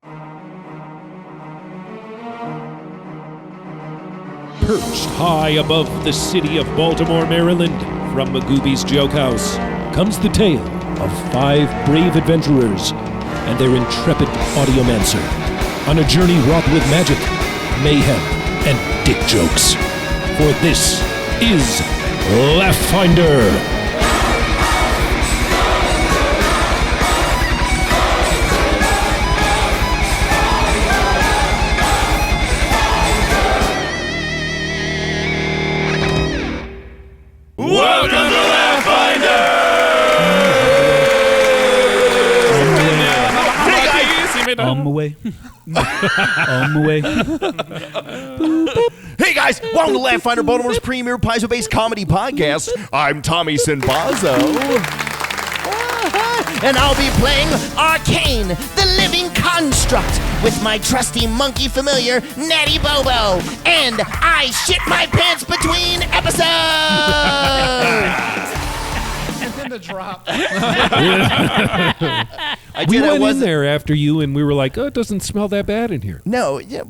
Perched high above the city of Baltimore, Maryland, from Magooby's Joke House, comes the tale of 5 brave adventurers and their intrepid audiomancer on a journey wrought with magic, mayhem, and dick jokes. For this is Laugh Finder. Welcome to Laugh Finder! Hey guys! On my way. On my way. Hey guys! Welcome to Laugh Finder, Baltimore's premier piezo-based comedy podcast. I'm Tommy Sinbazo. And I'll be playing Arcane, the living construct, with my trusty monkey familiar, Natty Bobo. And I shit my pants between episodes! And then the drop. We went in there after you, and we were like, oh, it doesn't smell that bad in here. No, yeah,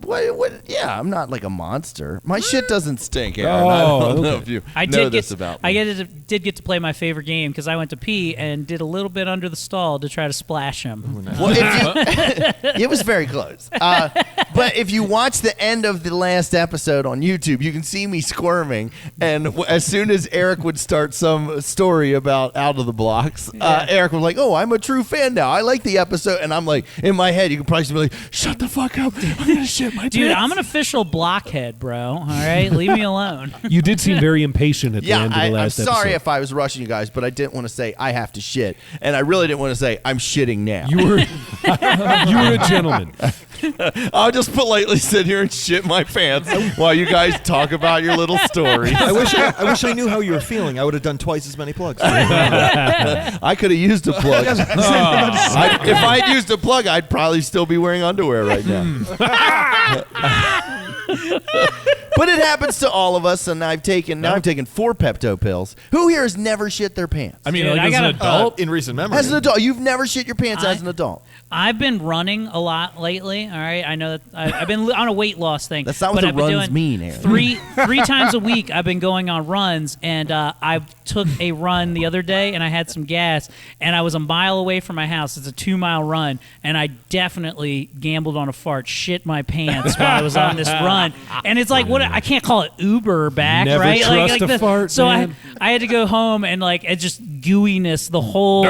yeah, I'm not like a monster. My shit doesn't stink, Aaron. Oh, I don't know okay. if you I know did this get about me. I did get to play my favorite game because I went to pee and did a little bit under the stall to try to splash him. Well, it was very close. But if you watch the end of the last episode on YouTube, you can see me squirming. And as soon as Eric would start some story about Out of the Blocks, Eric was like, "Oh, I'm a true fan now. I like the episode." And I'm like, in my head, you could probably be like, "Shut the fuck up! I'm gonna shit my Dude, pants." I'm an official blockhead, bro. All right, leave me alone. You did seem very impatient at the end of the I'm last episode. sorry if I was rushing you guys, but I didn't want to say I have to shit, and I really didn't want to say I'm shitting now. You were a gentleman. I'll just politely sit here and shit my pants while you guys talk about your little stories. I wish I knew how you were feeling. I would have done twice as many plugs. I could have used a plug. If I'd used a plug, I'd probably still be wearing underwear right now. But it happens to all of us, and I've taken 4 Pepto pills. Who here has never shit their pants? I mean, Dude, like I as an got a- adult, in recent memory. As an adult, you've never shit your pants as an adult. I've been running a lot lately. All right, I know that I've been on a weight loss thing. That's not what but the I've been runs doing mean, Aaron. Three times a week, I've been going on runs, and I took a run the other day, and I had some gas, and I was a mile away from my house. It's a 2-mile run, and I definitely gambled on a fart, shit my pants while I was on this run, and it's like, what? I can't call it Uber back, Never right? trust a fart, so man. I had to go home and like it just gooiness the whole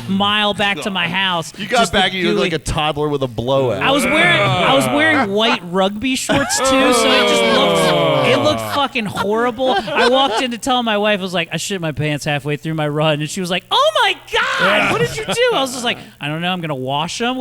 mile back to my house. You got Just back the and you look gooey- like a toddler with a blowout. I was wearing white rugby shorts too, so it looked fucking horrible. I walked in to tell my wife, I was like, I shit my pants halfway through my run, and she was like, "Oh my god, what did you do?" I was just like, I don't know, I'm gonna wash them.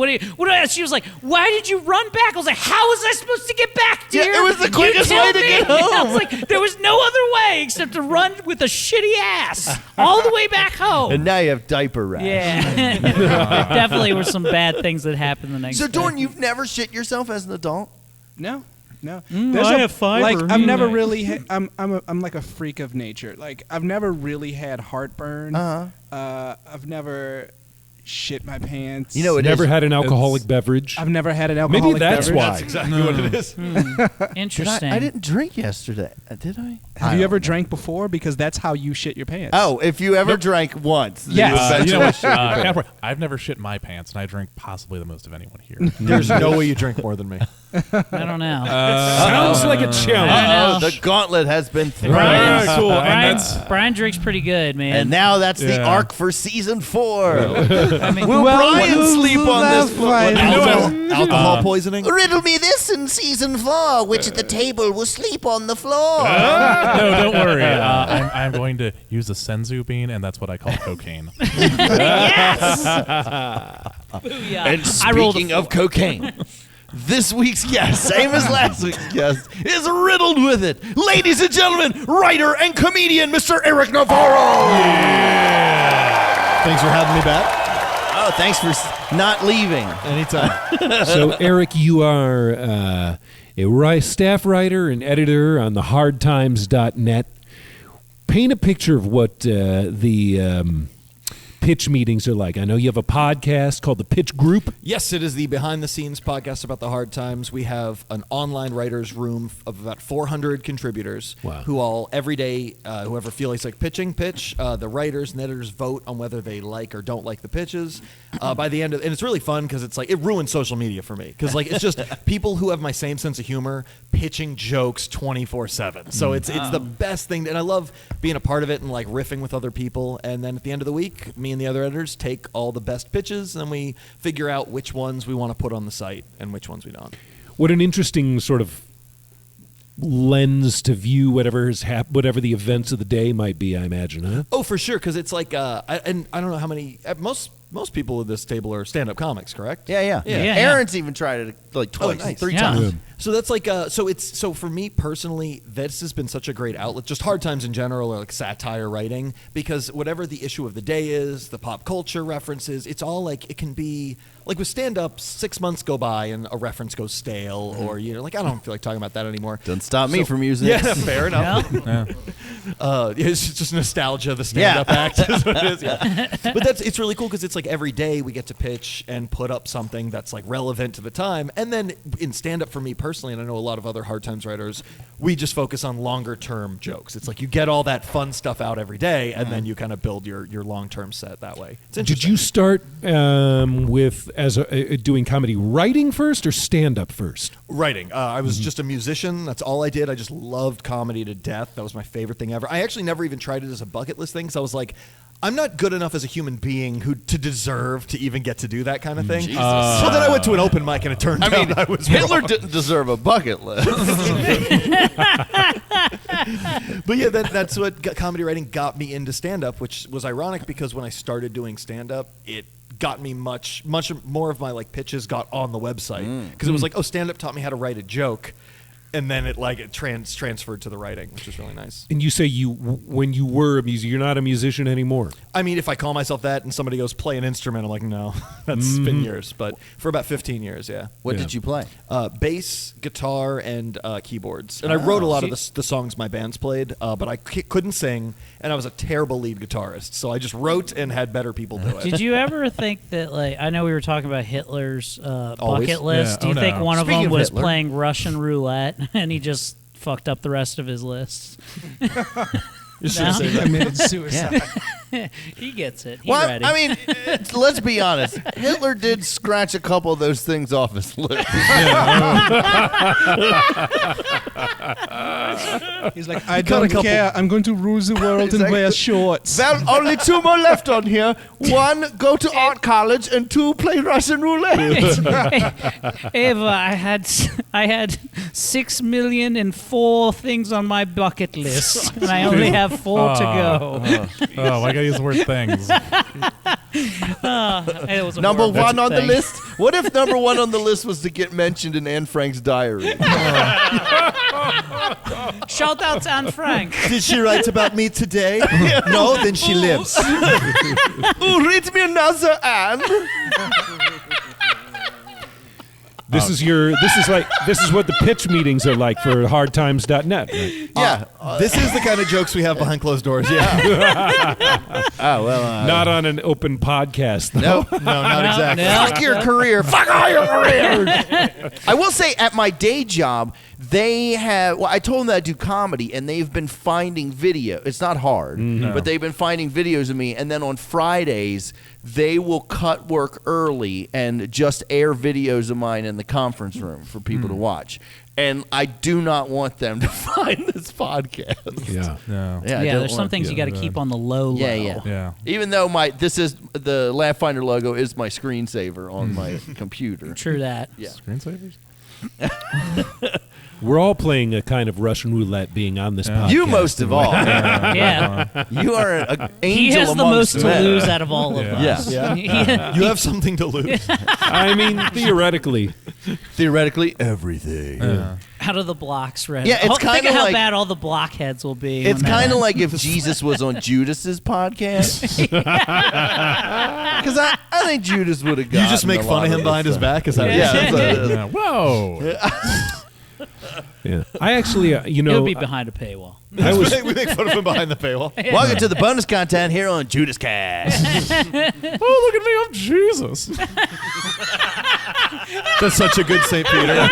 She was like, "Why did you run back?" I was like, "How was I supposed to get back, dear?" Yeah, it was the quickest You tell way to me. get home. I was like, there was no other way except to run with a shitty ass all the way back home. And now you have diaper rash. Yeah, there definitely were some bad things that happened the next So, day. Dorn, you've never shit yourself as an adult? No. I have fiber. Like I've never really. I'm like a freak of nature. Like I've never really had heartburn. I've never shit my pants. You know, Never had an alcoholic beverage. I've never had an alcoholic Maybe that's beverage. why. That's exactly what it is. Interesting. I didn't drink yesterday. Did I? Have you ever drank before? Because that's how you shit your pants. Oh, if you ever drank once. Yes. you know what? I've never shit my pants, and I drink possibly the most of anyone here. There's no way you drink more than me. I don't know. Sounds like a challenge. The gauntlet has been thrown. Right, cool. Brian drinks pretty good, man. And now that's the Yeah. arc for season 4. I mean, Will Brian sleep on this book? Alcohol poisoning? Riddle me this in season 4, which at the table will sleep on the floor. No, don't worry. I'm going to use a senzu bean, and that's what I call cocaine. yes. And speaking of cocaine, this week's guest, same as last week's guest, is riddled with it. Ladies and gentlemen, writer and comedian, Mr. Eric Navarro. Thanks for having me back. Oh, thanks for not leaving. Anytime. So, Eric, you are a staff writer and editor on thehardtimes.net. Paint a picture of what the pitch meetings are like. I know you have a podcast called The Pitch Group. Yes, it is the behind-the-scenes podcast about the hard times. We have an online writers' room of about 400 contributors who all, every day, whoever feels like pitch. The writers and editors vote on whether they like or don't like the pitches. By the end of, and it's really fun because it's like it ruins social media for me because like it's just people who have my same sense of humor pitching jokes 24/7. So it's the best thing, and I love being a part of it and like riffing with other people. And then at the end of the week, me and the other editors take all the best pitches and we figure out which ones we want to put on the site and which ones we don't. What an interesting sort of lens to view whatever the events of the day might be, I imagine, huh? Oh, for sure, because it's like, and I don't know how many, most people at this table are stand-up comics, correct? Yeah. Aaron's even tried it like twice, nice. 3 Yeah. times. Yeah. So that's like, so for me personally, this has been such a great outlet, just hard times in general, or like satire writing, because whatever the issue of the day is, the pop culture references, it's all like, it can be, like with stand-up, 6 months go by and a reference goes stale, or, you know, like, I don't feel like talking about that anymore. Doesn't stop me from using Yeah, it. fair enough. Yeah. It's just nostalgia, the stand-up act is what it is. Yeah. But it's really cool because it's like every day we get to pitch and put up something that's like relevant to the time. And then in stand-up for me personally, and I know a lot of other hard times writers, we just focus on longer-term jokes. It's like you get all that fun stuff out every day, and then you kind of build your long-term set that way. It's Did interesting. you start doing comedy writing first or stand-up first? Writing. I was just a musician. That's all I did. I just loved comedy to death. That was my favorite thing ever. I actually never even tried it as a bucket list thing, because I was like, I'm not good enough as a human being to deserve to even get to that kind of thing. So then I went to an open mic and it turned out I was Hitler wrong. didn't deserve a bucket list. But yeah, that's what comedy writing got me into stand-up, which was ironic because when I started doing stand-up, it got me much more of my like pitches got on the website because it was like, oh, stand-up taught me how to write a joke. And then it transferred to the writing, which is really nice. And you say when you were a musician, you're not a musician anymore. I mean, if I call myself that and somebody goes play an instrument, I'm like, no, that's been years. But for about 15 years, yeah. What did you play? Bass, guitar, and keyboards. And I wrote a lot of the songs my bands played, but I couldn't sing, and I was a terrible lead guitarist. So I just wrote and had better people do it. Did you ever think that, like, I know we were talking about Hitler's Always. bucket list. Yeah. Do you Oh, think no. one Speaking of them of was Hitler. playing Russian roulette and he just fucked up the rest of his lists? You should have No? said that. Committed suicide. He gets it. He's Well, ready. I mean, let's be honest. Hitler did scratch a couple of those things off his list. He's like, I don't care. I'm going to rule the world and wear shorts. There are only 2 more left on here. 1, go to art college, and 2, play Russian roulette. Ava, I had 6,000,004 things on my bucket list, and I only have 4 to go. Oh, I gotta use the word things. It was a Number horrible 1 on the thing. list? What if number 1 on the list was to get mentioned in Anne Frank's diary? Shout out to Anne Frank. Did she write about me today? No, then she lives. Ooh, read me another Anne. This is what the pitch meetings are like for hardtimes.net. Right? Yeah. This is the kind of jokes we have behind closed doors. Yeah. Not on an open podcast, though. No. No, not exactly. No. Fuck your career. Fuck all your careers. I will say at my day job, they have, I told them that I do comedy, and they've been finding video. It's not hard, but they've been finding videos of me, and then on Fridays, they will cut work early and just air videos of mine in the conference room for people to watch. And I do not want them to find this podcast. Yeah. No. Yeah, I Yeah, don't there's some want- things you got to keep on the low. Yeah. Yeah. Even though this is the Laugh Finder logo is my screensaver on my computer. True that. Yeah. Screensavers? We're all playing a kind of Russian roulette being on this podcast. You most of all. Yeah. You are an angel He has the amongst most to men. lose out of all of Yeah. us. Yeah. You have something to lose. I mean, theoretically. Theoretically, everything. Out of the blocks, Red. Yeah, it's Think kinda of how like- bad all the blockheads will be. It's when kind of that- like if Jesus was on Judas's podcast. Because I think Judas would have You just make fun of him behind his back? Is that Yeah, that's what it is. Yeah. Whoa. Yeah. I actually, It'll be behind a paywall. We make fun of him behind the paywall. Welcome to the bonus content here on Judas Cast. Oh, look at me, I'm Jesus. That's such a good St. Peter.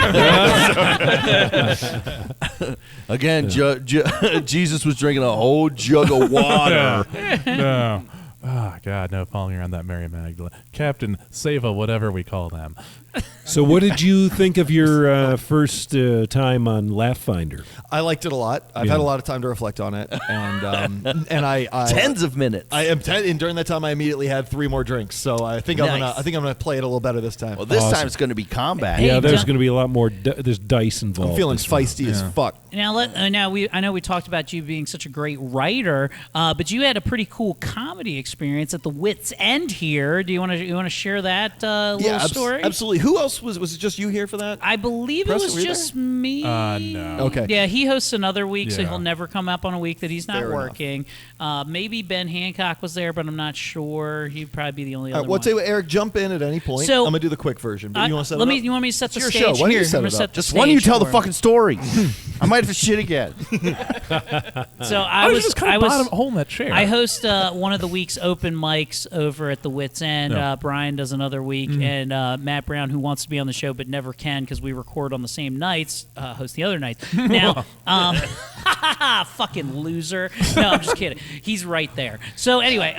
Again, Jesus was drinking a whole jug of water. No. Oh, God, no, following around that Mary Magdalene. Captain Sava, whatever we call them. So what did you think of your first time on Laugh Finder? I liked it a lot. I've had a lot of time to reflect on it, and I Tens of minutes. And during that time, I immediately had 3 more drinks. So I think I'm gonna play it a little better this time. Well, this time it's going to be combat. Hey, Yeah, there's John- going to be a lot more. There's dice involved. I'm feeling this time. feisty as fuck. Now, I know we talked about you being such a great writer, but you had a pretty cool comedy experience at the Wits End here. Do you want to share that little story? Absolutely. Who else was it? Just you here for that? I believe Preston, it were was you just me. No. Okay. Yeah, he hosts another week, so Yeah. he'll never come up on a week that he's not Fair enough. working. Maybe Ben Hancock was there, but I'm not sure. He'd probably be the only All other right, well, one. tell you what, Eric, jump in at any point. So- I'm gonna do the quick version. But you want to set let it me. up? You want me to set the your stage show. Why don't you here? set I'm it gonna up? set the Just why don't you stage tell the for him. fucking story? I might have to shit again. So I was just kind of bottom holding that chair. I host one of the week's open mics over at the Wits End. Yeah. Brian does another week, and Matt Brown, who wants to be on the show but never can because we record on the same nights, hosts the other nights. Now, fucking loser. No, I'm just kidding. He's right there. So anyway,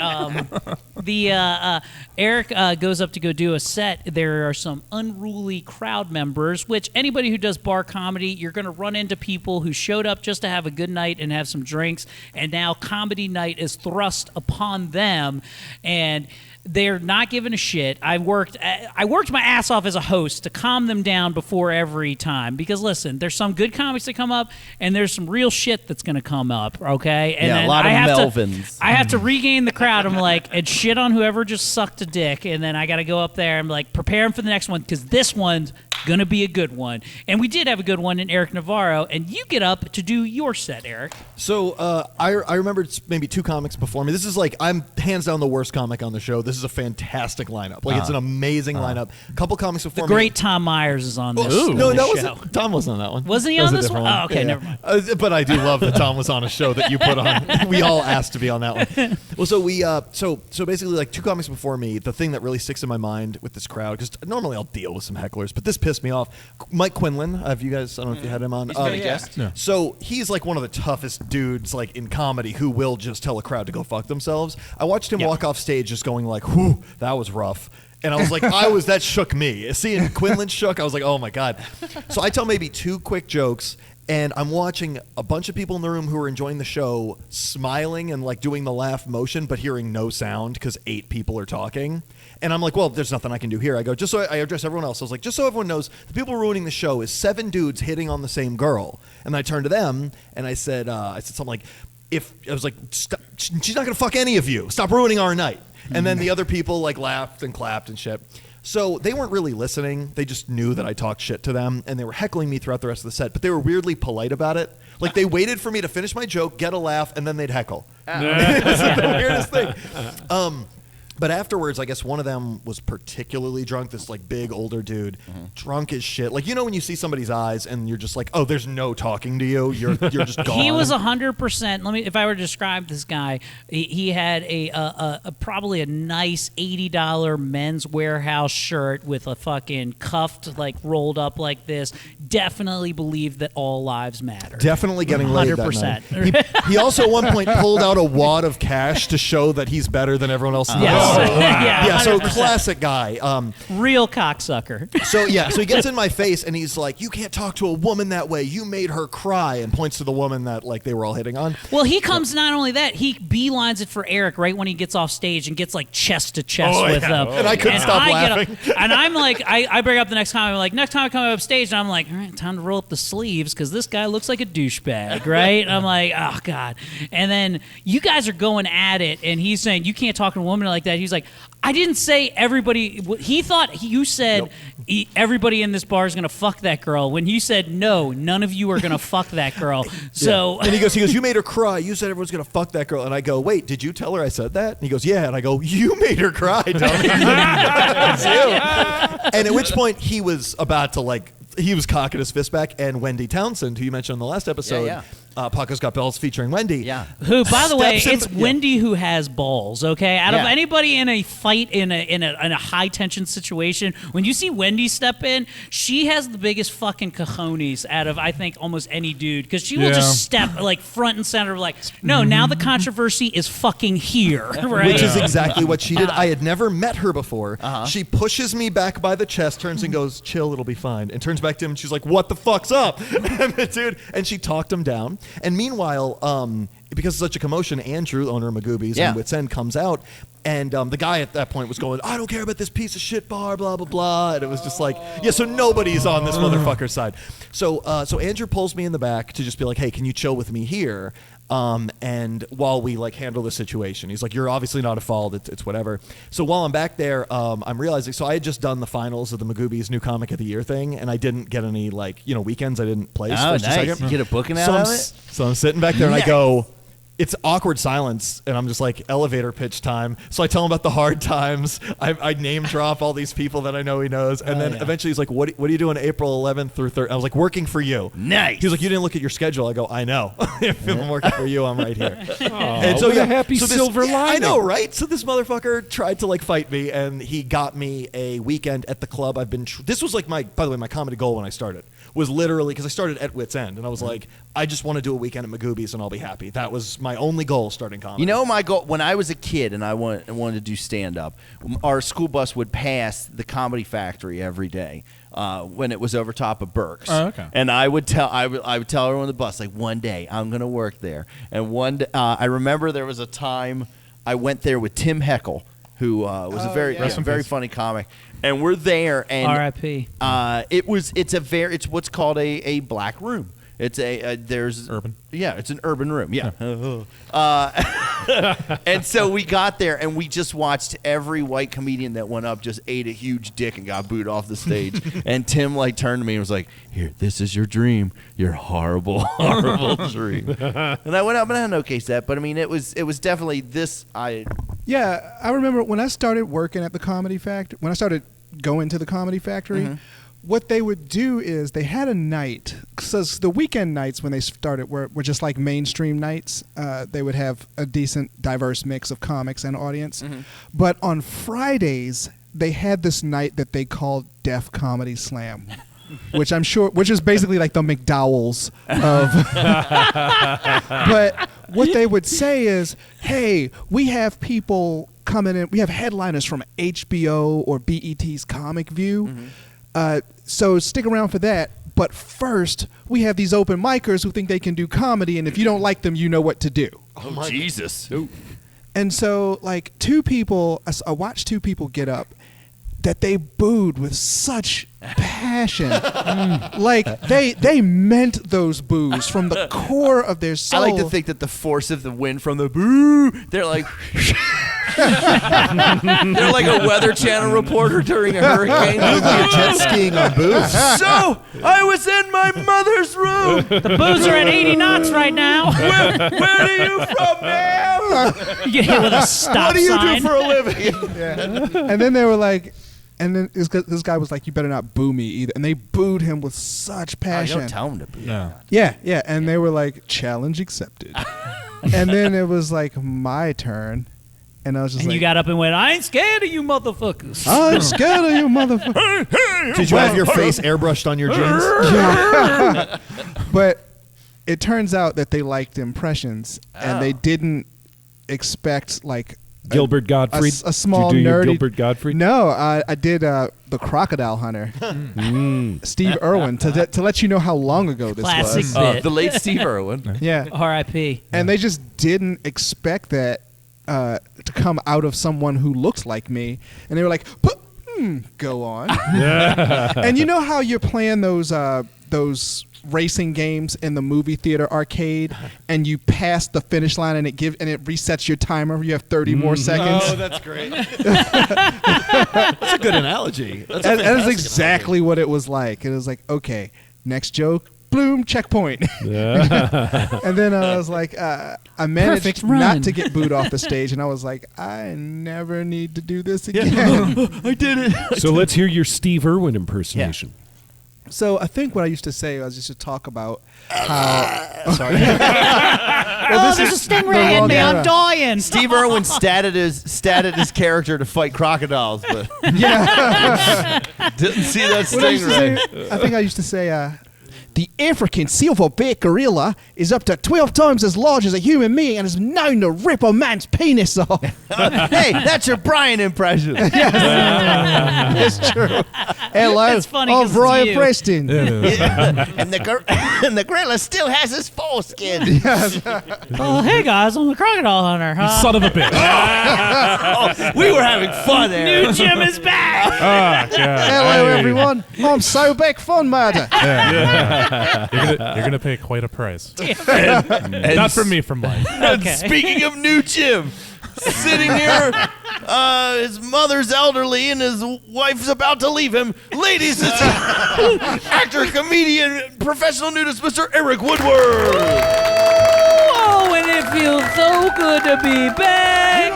Eric goes up to go do a set. There are some unruly crowd members, which anybody who does bar comedy, you're going to run into people who showed up just to have a good night and have some drinks, and now comedy night is thrust upon them, and they're not giving a shit. I worked my ass off as a host to calm them down before every time, because listen, there's some good comics that come up and there's some real shit that's going to come up, okay? And Yeah, a then lot of I have Melvins. I have to regain the crowd. I'm like, and shit on whoever just sucked a dick, and then I got to go up there and like prepare them for the next one, because this one's going to be a good one. And we did have a good one in Eric Navarro, and you get up to do your set, Eric. So I remember maybe 2 comics before me. This is like, I'm hands down the worst comic on the show. This is a fantastic lineup. Like, it's an amazing lineup. A couple comics before me. Great Tom Myers is on this, No, on that this show. wasn't. Tom wasn't on that one. Wasn't he That on was a this one? different Oh, okay, Yeah. never mind. But I do love that Tom was on a show that you put on. We all asked to be on that one. Well, so we so basically, like 2 comics before me, the thing that really sticks in my mind with this crowd, because normally I'll deal with some hecklers, but this pissed me off. Mike Quinlan, have you guys? I don't know if you had him on. He's been a guest. Yeah. So he's like one of the toughest dudes like in comedy who will just tell a crowd to go fuck themselves. I watched him walk off stage just going like, "Whew, that was rough." And I was like, that shook me. Seeing Quinlan shook, I was like, oh my God. So I tell maybe 2 quick jokes, and I'm watching a bunch of people in the room who are enjoying the show, smiling and like doing the laugh motion, but hearing no sound because 8 people are talking. And I'm like, well, there's nothing I can do here. I go, just so I address everyone else. I was like, just so everyone knows, the people ruining the show is 7 dudes hitting on the same girl. And I turned to them and I said something like, Stop, she's not gonna fuck any of you. Stop ruining our night. And then the other people like laughed and clapped and shit. So they weren't really listening. They just knew that I talked shit to them, and they were heckling me throughout the rest of the set. But they were weirdly polite about it. Like they waited for me to finish my joke, get a laugh, and then they'd heckle. It was the weirdest thing. But afterwards, I guess one of them was particularly drunk, this like big older dude, drunk as shit. Like, you know when you see somebody's eyes and you're just like, oh, there's no talking to you. You're just gone. He was 100%. If I were to describe this guy, he had a probably a nice $80 Men's Warehouse shirt with a fucking cuffed, like rolled up like this. Definitely believed that all lives matter. Definitely getting laid that 100%. night. He also at one point pulled out a wad of cash to show that he's better than everyone else in the Yes. room. Yeah, So 100%. classic guy. Real cocksucker. So he gets in my face and he's like, "You can't talk to a woman that way. You made her cry," and points to the woman that like they were all hitting on. Well, he comes, not only that, he beelines it for Eric right when he gets off stage and gets like chest to chest with them. And I couldn't stop laughing. And I'm like, I bring up the next time. I'm like, next time I come up stage, and I'm like, all right, time to roll up the sleeves because this guy looks like a douchebag, right? And I'm like, oh God. And then you guys are going at it, and he's saying you can't talk to a woman like that. He's like, I didn't say everybody. He thought you said everybody in this bar is gonna fuck that girl. When you said no, none of you are gonna fuck that girl. So And he goes, you made her cry. You said everyone's gonna fuck that girl. And I go, wait, did you tell her I said that? And he goes, yeah. And I go, you made her cry, Tony. It's you. And at which point he was about to like he was cocking his fist back, and Wendy Townsend, who you mentioned on the last episode, Paco's Got Bells featuring Wendy. Yeah. Who, by the way, Steps it's in- Wendy who has balls. Okay, out of Yeah. anybody in a fight in a high tension situation, when you see Wendy step in, she has the biggest fucking cojones out of I think almost any dude because she will just step like front and center, like no, now the controversy is fucking here, right? Which is exactly what she did. I had never met her before. She pushes me back by the chest, turns and goes, "Chill, it'll be fine," and turns back to him and she's like, "What the fuck's up?" and she talked him down. And meanwhile, because it's such a commotion, Andrew, owner of Magoobies and Wits End, comes out. And the guy at that point was going, "I don't care about this piece of shit bar, blah, blah, blah." And it was just like, yeah, so nobody's on this motherfucker's side. So Andrew pulls me in the back to just be like, "Hey, can you chill with me here?" And while we like handle the situation, he's like, "You're obviously not at fault. It's whatever." So while I'm back there, I'm realizing, so I had just done the finals of the Magoobies New Comic of the Year thing, and I didn't get any weekends. I didn't place. Oh, first or nice. second. You get a booking out So of it? So I'm sitting back there and I go, it's awkward silence, and I'm just like, elevator pitch time. So I tell him about the hard times. I name drop all these people that I know he knows, and then eventually he's like, what are you doing April 11th through 3rd? I was like, working for you. Nice. He's like, you didn't look at your schedule. I go, I know. If I'm working for you, I'm right here. And so a happy silver lining. I know, right? So this motherfucker tried to like fight me, and he got me a weekend at the club. This was like by the way, my comedy goal when I started was literally, because I started at Wits End, and I was like, I just want to do a weekend at Magoobies and I'll be happy. That was my only goal starting comedy. You know, my goal when I was a kid and I wanted to do stand up, our school bus would pass the Comedy Factory every day when it was over top of Burke's. Oh, okay. And I would tell everyone on the bus, like, one day I'm gonna work there. And one day, I remember there was a time I went there with Tim Heckel, who was a very funny comic. And we're there, and R.I.P. It's what's called a black room. It's there's Urban. Yeah, it's an urban room. Yeah. And so we got there and we just watched every white comedian that went up just ate a huge dick and got booed off the stage. And Tim like turned to me and was like, "Here, this is your dream. Your horrible, horrible dream." And I went up and I had an okay set, but I mean it was definitely this Yeah, I remember when I started working at the Comedy Factory, when I started going to the Comedy Factory, what they would do is they had a night. So the weekend nights when they started were just like mainstream nights. They would have a decent, diverse mix of comics and audience. But on Fridays, they had this night that they called Def Comedy Slam. Which is basically like the McDowell's of. But what they would say is, "Hey, we have people coming in. We have headliners from HBO or BET's Comic View. So stick around for that. But first, we have these open micers who think they can do comedy, and if you don't like them, you know what to do." Oh, Jesus. And so, like, I watched two people get up that they booed with such passion. Like, they meant those boos from the core of their soul. I like to think that the force of the wind from the boo, they're like they're like a Weather Channel reporter during a hurricane. Jet skiing on booze. So, I was in my mother's room. The boos are at 80 knots right now. Where are you from, ma'am? You get hit with a stop What do you sign. do for a living? And then they were like, and then this guy was like, "You better not boo me either." And they booed him with such passion. Don't tell him to be. No. Yeah. And they were like, "Challenge accepted." And then it was like my turn. And I was just And like, you got up and went, "I ain't scared of you motherfuckers." "I'm scared of you, motherfucker." Did you have your face airbrushed on your jeans? Yeah. But it turns out that they liked impressions, and they didn't expect like Gilbert Gottfried. a small Did you do your nerdy Gilbert Gottfried? No, I did the Crocodile Hunter, Steve Irwin, to let you know how long ago this Classic was. bit. The late Steve Irwin. Yeah, R.I.P. and they just didn't expect that to come out of someone who looks like me, and they were like, "Go on." And you know how you're playing those racing games in the movie theater arcade, and you pass the finish line, and it resets your timer. You have 30 more seconds. Oh, that's great. That's a good analogy. That's a That is fantastic exactly what it was like. It was like, okay, next joke, bloom, checkpoint. And then I was like, I managed Perfect not run. to get booed off the stage, and I was like, I never need to do this again. I did it. So let's hear your Steve Irwin impersonation. So I think what I used to say was just to talk about how. Sorry. Oh, there's a stingray in me. I'm dying. Steve Irwin statted his character to fight crocodiles, but didn't see that What I used to say- stingray. I think I used to say, the African silverback gorilla is up to 12 times as large as a human being and is known to rip a man's penis off. Hey, that's your Brian impression. It's true. Hello, That's funny I'm 'cause it's Brian you. Preston. and the gorilla still has his foreskin. Oh, hey guys, I'm the crocodile hunter. Huh? Son of a bitch. We were having fun there. New Jim is back. Oh, God. Hello, everyone. I'm so back fun murder. You're gonna pay quite a price. Not from me, from Mike. Okay. Speaking of New Jim, sitting here, his mother's elderly and his wife's about to leave him. Ladies, it's actor, comedian, professional nudist, Mr. Eric Woodward. Oh, and it feels so good to be back.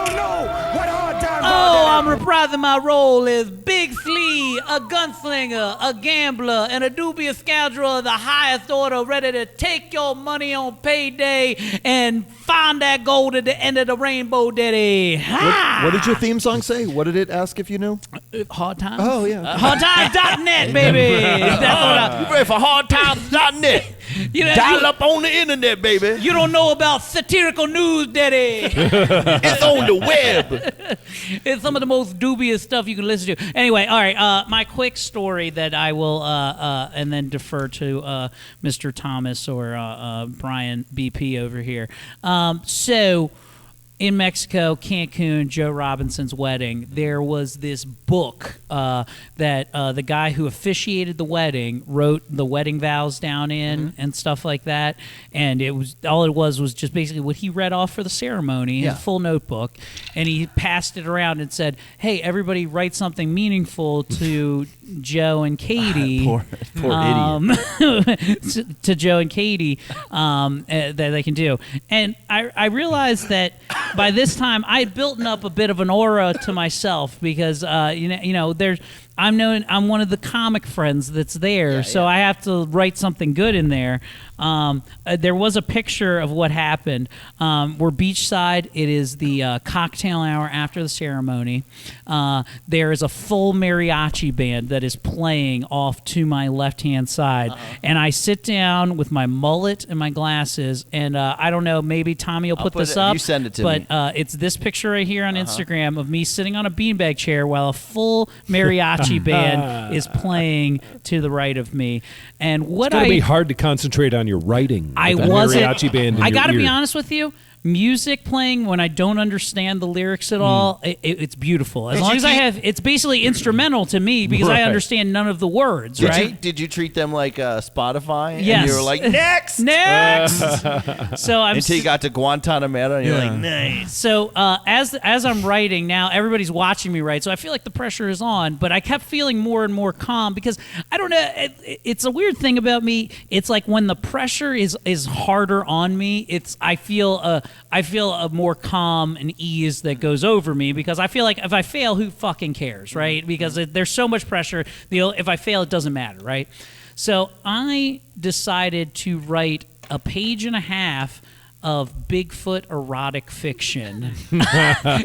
Oh, I'm reprising my role as Big Slee, a gunslinger, a gambler, and a dubious scoundrel of the highest order, ready to take your money on payday and find that gold at the end of the rainbow, daddy. What did your theme song say? What did it ask if you knew? Hard Times? Oh, yeah. Hardtimes.net, baby. That's what You ready for hardtimes.net? you know, Dial up on the internet, baby. you don't know about satirical news, daddy. It's on the web. It's some of the most dubious stuff you can listen to. Anyway, all right. My quick story that I will and then defer to Mr. Thomas or Brian BP over here. So in Mexico, Cancun, Joe Robinson's wedding, there was this book that the guy who officiated the wedding wrote the wedding vows down in and stuff like that. And it was just basically what he read off for the ceremony, a full notebook. And he passed it around and said, "Hey, everybody, write something meaningful to Joe and Katie." Poor idiot. To Joe and Katie that they can do. And I realized that by this time I had built up a bit of an aura to myself because I'm one of the comic friends that's there, so I have to write something good in there. There was a picture of what happened. We're beachside. It is the cocktail hour after the ceremony. There is a full mariachi band that is playing off to my left-hand side. And I sit down with my mullet and my glasses, and I don't know, maybe Tommy will put this up. You send it to but, me. it's this picture right here on Instagram of me sitting on a beanbag chair while a full mariachi band is playing to the right of me. And what It's going to be hard to concentrate on your writing. I with that wasn't. mariachi band in I your gotta be ear. honest with you. Music playing when I don't understand the lyrics at all, it's beautiful. As long as I have, it's basically instrumental to me because I Right. understand none of the words. Right? Did you treat them like Spotify? Yes. And you were like, next! Next. So I'm. Until you got to Guantanamera and you're like, nice. So as I'm writing now, everybody's watching me write, so I feel like the pressure is on. But I kept feeling more and more calm because I don't know. It's a weird thing about me. It's like when the pressure is harder on me, I feel a more calm and ease that goes over me because I feel like if I fail, who fucking cares, right? Because there's so much pressure. If I fail, it doesn't matter, right? So I decided to write a page and a half of Bigfoot erotic fiction.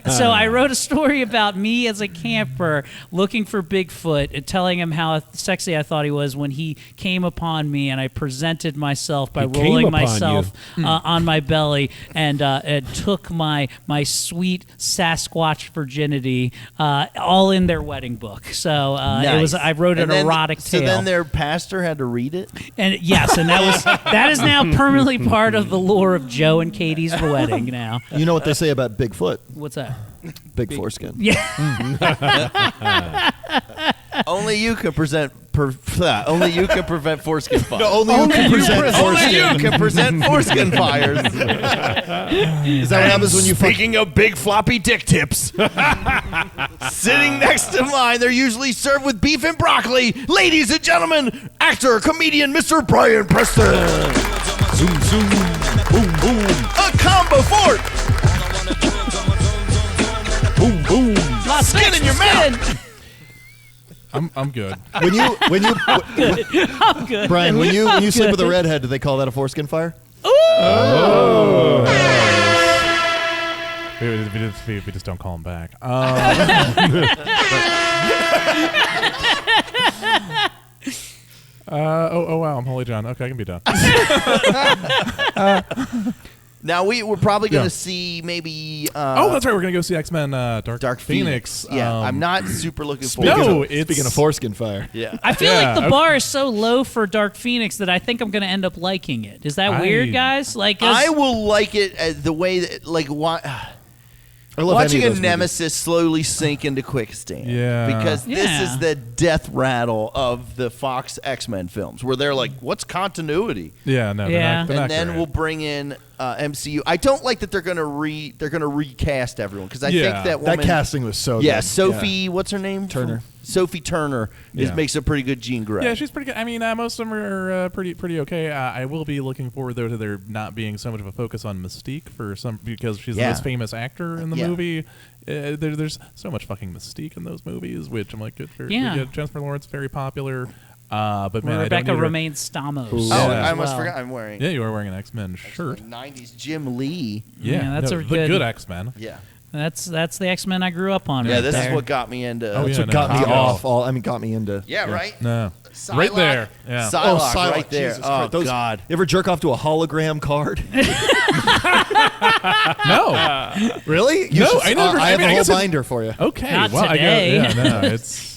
So I wrote a story about me as a camper looking for Bigfoot and telling him how sexy I thought he was when he came upon me, and I presented myself by rolling myself on my belly and took my sweet Sasquatch virginity all in their wedding book. So I wrote an erotic tale. So then their pastor had to read it? And yes, and that is now permanently part of the lore of Joe and Katie's wedding now. You know what they say about Bigfoot? What's that? Big foreskin. Yeah. Only you can present. Only you can prevent foreskin fires. Only you can present Only you can present foreskin fires. Is that what happens when you fuck? Speaking of big floppy dick tips, sitting next to mine, they're usually served with beef and broccoli. Ladies and gentlemen, actor, comedian, Mr. Brian Preston. Zoom, zoom, boom, boom. A combo fort. Boom, boom. Skin in your mouth. I'm good. When you I'm good. Brian, when you sleep with a redhead, do they call that a foreskin fire? We just don't call him back. Oh wow, I'm Holy John. Okay, I can be done. Now we're probably going to Yeah. see maybe. That's right. We're gonna go see X-Men Dark Phoenix. Yeah, I'm not super looking forward. No, to it's Speaking of foreskin fire. Yeah. I feel Yeah, like the okay. bar is so low for Dark Phoenix that I think I'm going to end up liking it. Is that weird, guys? Like, I will like it the way that I love watching any a of those nemesis slowly sink into quicksand. Yeah. Because this Yeah. is the death rattle of the Fox X-Men films, where they're like, "What's continuity?" Yeah, no, Yeah. they're not And then great. we'll bring in MCU. I don't like that they're gonna recast everyone, because I Yeah. think that woman, That casting was so yeah, good. Sophie, what's her name? Turner. Sophie Turner Yeah. makes a pretty good Jean Grey. Yeah, she's pretty good. I mean, most of them are pretty okay. I will be looking forward though to there not being so much of a focus on Mystique because she's the Yeah. most famous actor in the Yeah. movie. There's so much fucking Mystique in those movies, which I'm like, good for Yeah. good. Jennifer Lawrence, very popular. But man, I Rebecca don't need her- Romaine Stamos. Ooh. Oh, Yeah. I as almost well. forgot. I'm wearing. Yeah, you are wearing an X-Men shirt. 90s Jim Lee. Yeah, that's no, a the good- good X-Men. Yeah. That's the X-Men I grew up on. Yeah, right this there. is what got me into. Oh, That's yeah, what got me no. off. Got me into. Yeah, right. No, Psylocke. right there. Yeah. Psylocke, Psylocke, right there. Jesus Oh Christ. Those- God. You ever jerk off to a hologram card? No. Really? No, I never- I have I mean, I a guess whole it- binder for you. Okay. Not well, today. I go. Yeah, no, it's.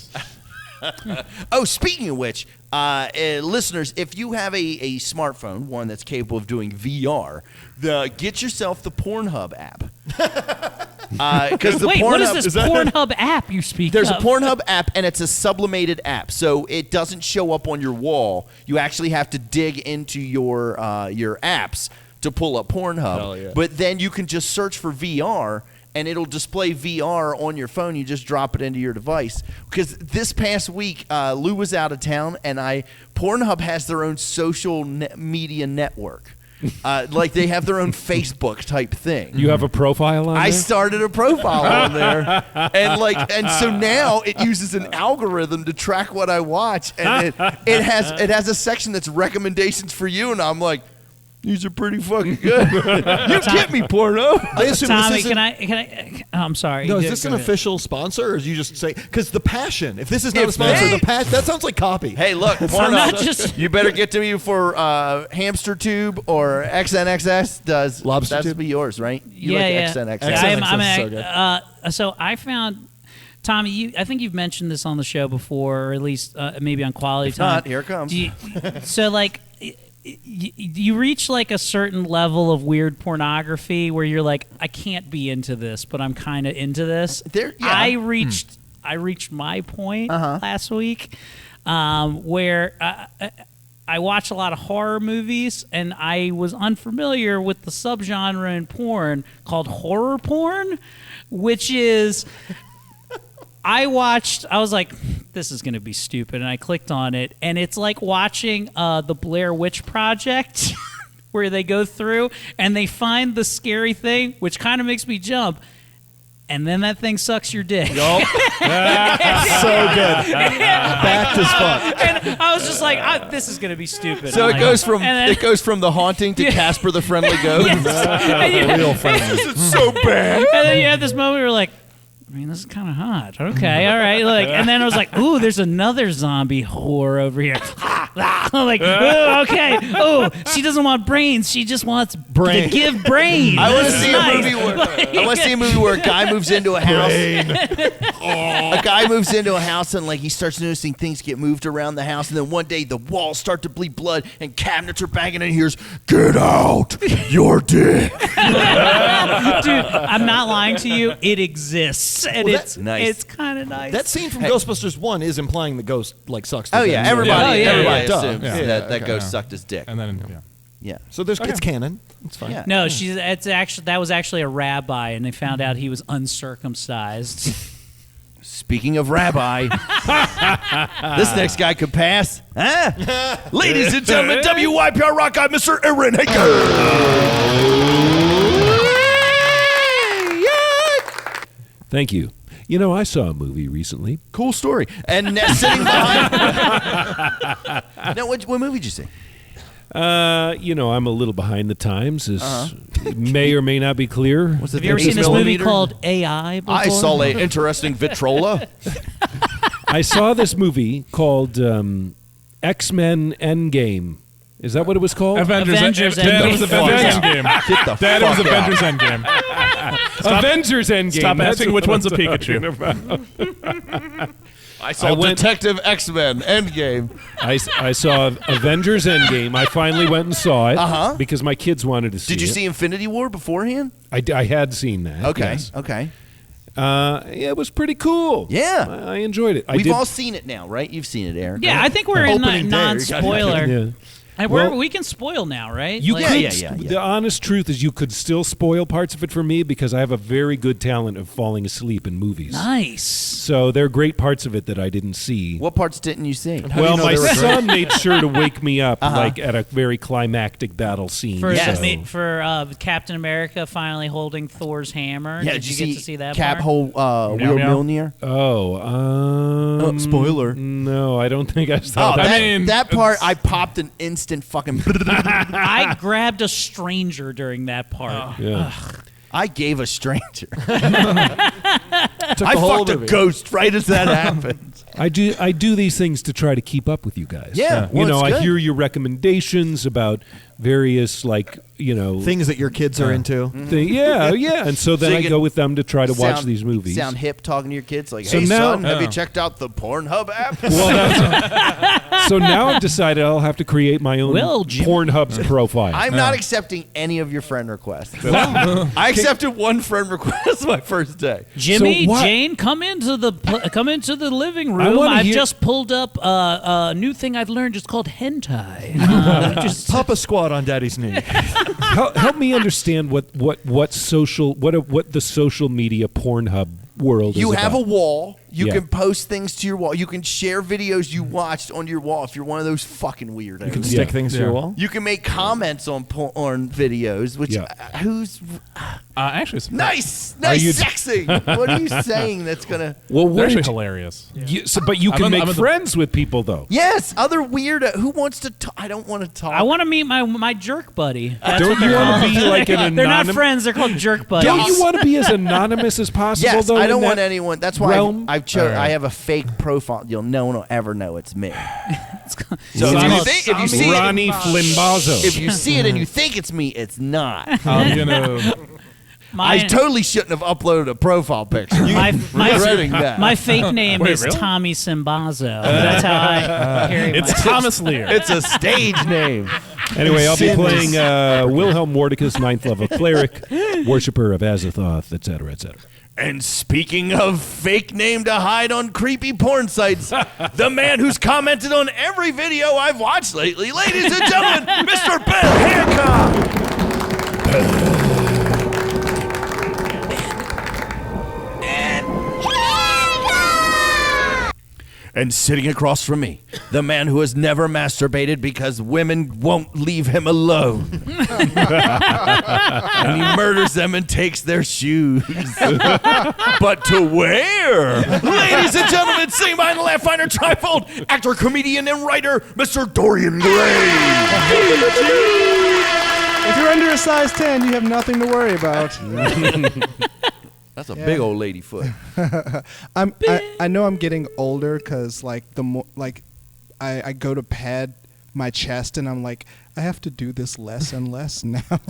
Oh, speaking of which, listeners, if you have a smartphone, one that's capable of doing VR, get yourself the Pornhub app. Because the Wait, Pornhub, what is this Pornhub app you speak There's a of? Pornhub app, and it's a sublimated app, so it doesn't show up on your wall. You actually have to dig into your apps to pull up Pornhub. Hell yeah. But then you can just search for VR, and it'll display VR on your phone. You just drop it into your device. Because this past week, Lou was out of town, and Pornhub has their own social media network. Like they have their own Facebook type thing. You have a profile on I there? started a profile on there, and so now it uses an algorithm to track what I watch, and it has a section that's recommendations for you, and I'm like, these are pretty fucking good. You get me, porno. I assume Tommy, this isn't. can I? Oh, I'm sorry. No, is Go- this go an ahead. official sponsor, or is you just say because the passion? If this is not If a sponsor, they- the passion that sounds like copy. Hey, look, I'm porno. not just. You better get to me for Hamster Tube or XNXS does. Lobster That's Tube? be yours, right? You Yeah, like yeah. XNXS. XNXS is so good. So I found. Tommy, I think you've mentioned this on the show before, or at least maybe on Quality If Time. not, here it comes. So, like, you reach like a certain level of weird pornography where you're like, I can't be into this, but I'm kind of into this. Yeah. I reached my point last week, where I watch a lot of horror movies, and I was unfamiliar with the subgenre in porn called horror porn, which is. I was like, this is going to be stupid, and I clicked on it, and it's like watching the Blair Witch Project, where they go through and they find the scary thing, which kind of makes me jump, and then that thing sucks your dick. So good. Back as fuck. And I was just like, this is going to be stupid. So I'm it like- goes from and then- the haunting to Casper the Friendly Ghost. And you- Real friendly. It's so bad. And then you had this moment where you're like, I mean, this is kind of hot. Okay, all right. Like, and then I was like, ooh, there's another zombie whore over here. I'm like, ooh, okay. Oh, she doesn't want brains. She just wants Brain. to give brain. I want to This is see nice. a movie where a guy moves into a house. A guy moves into a house and like he starts noticing things get moved around the house, and then one day the walls start to bleed blood and cabinets are banging, and he hears, "Get out, your dick." Dude, I'm not lying to you. It exists, and Well, it's nice. it's kind of nice. That scene from Ghostbusters 1 is implying the ghost like sucks. Oh yeah, everybody Yeah, duh. assumes Yeah, that okay. ghost sucked his dick. And then Yeah. So there's it's canon. It's fine. Yeah. No, that was actually a rabbi, and they found out he was uncircumcised. Speaking of rabbi, this next guy could pass. Huh? Ladies and gentlemen, WYPR Rock Guy, Mr. Aaron Hager. Thank you. You know, I saw a movie recently. Cool story. And sitting behind. Now, what movie did you see? You know, I'm a little behind the times, as may or may not be clear. Have you ever seen this movie called AI before? I saw an interesting Vitrola. I saw this movie called X-Men Endgame. Is that what it was called? Avengers That was Avengers Endgame. Get the That fuck was out. Avengers Endgame. Avengers Endgame. Stop That's asking what which one's a I'm Pikachu. talking about. I saw Detective X-Men Endgame. I saw Avengers Endgame. I finally went and saw it because my kids wanted to see it. Did you see Infinity War beforehand? I had seen that. Okay. Yes. Okay. Yeah, it was pretty cool. Yeah. I enjoyed it. We've all seen it now, right? You've seen it, Eric. Yeah, I think we're in Opening day, non-spoiler. Yeah. And Well- we can spoil now, right? You Like- could. yeah. The honest truth is, you could still spoil parts of it for me because I have a very good talent of falling asleep in movies. Nice. So there are great parts of it that I didn't see. What parts didn't you see? Well, my son made sure to wake me up like at a very climactic battle scene. For, Yes. for Captain America finally holding Thor's hammer. Yeah, did you get to see that Cap part? Hole Will meow. Mjolnir? Spoiler. No, I don't think I saw Oh, that. that part, I popped an instant fucking... I grabbed a stranger during that part. Yeah. I gave a stranger. Took I the whole fucked a movie. ghost right as that happened. I do these things to try to keep up with you guys. Yeah, you well, know, it's I good. hear your recommendations about various, like, you know, Things that your kids are into. yeah, and so then So you I can go with them to try to watch Sound- these movies. Sound hip talking to your kids like, So hey, now- son, have you checked out the Pornhub app? So now I've decided I'll have to create my own Will, Jim- Pornhub's profile. I'm not accepting any of your friend requests. I accepted one friend request my first day. Jimmy, So what- Jane, come into the living room. wanna I've hear- just pulled up a new thing I've learned. It's called hentai. Just Papa squat on daddy's knee. Help me understand what the social media Pornhub world You is have a about. wall. You Yeah. can post things to your wall. You can share videos you watched onto your wall if you're one of those fucking weirdos. You can stick things to your wall. You can make comments on porn videos, which Yeah. who's Actually, it's nice, you- sexy. What are you saying that's gonna? Well, they're actually wait, hilarious. but you I'm can in- make I'm in the- friends with people though. Yes, other weirdo. Who wants to? I don't want to talk. I want to meet my jerk buddy. That's Don't what you they're want to called. be like an They're not anonymous? friends. They're called jerk buddies. Don't you want to be as anonymous as possible? Yes, though, I in don't want that anyone. That's why realm? I have a fake profile. No one will ever know it's me. So Sonny- if you see Ronnie it, Flimbazo. if you see it and you think it's me, it's not. I'm gonna. I totally shouldn't have uploaded a profile picture. Regretting that. my fake name Wait, is really? Tommy Simbazo. That's how I carry It's myself. Thomas Lear. It's a stage name. Anyway, I'll be playing Wilhelm Mordecus, 9th level cleric, worshipper of Azathoth, etc., etc. And speaking of fake name to hide on creepy porn sites, the man who's commented on every video I've watched lately, ladies and gentlemen, Mr. Ben Hancock. And sitting across from me, the man who has never masturbated because women won't leave him alone. And he murders them and takes their shoes. But to where? Ladies and gentlemen, sing by the laugh finder trifold, actor, comedian, and writer, Mr. Dorian Gray. If you're under a size 10, you have nothing to worry about. That's a big old lady foot. I know I'm getting older because like the more like I go to pad my chest and I'm like I have to do this less and less now. I've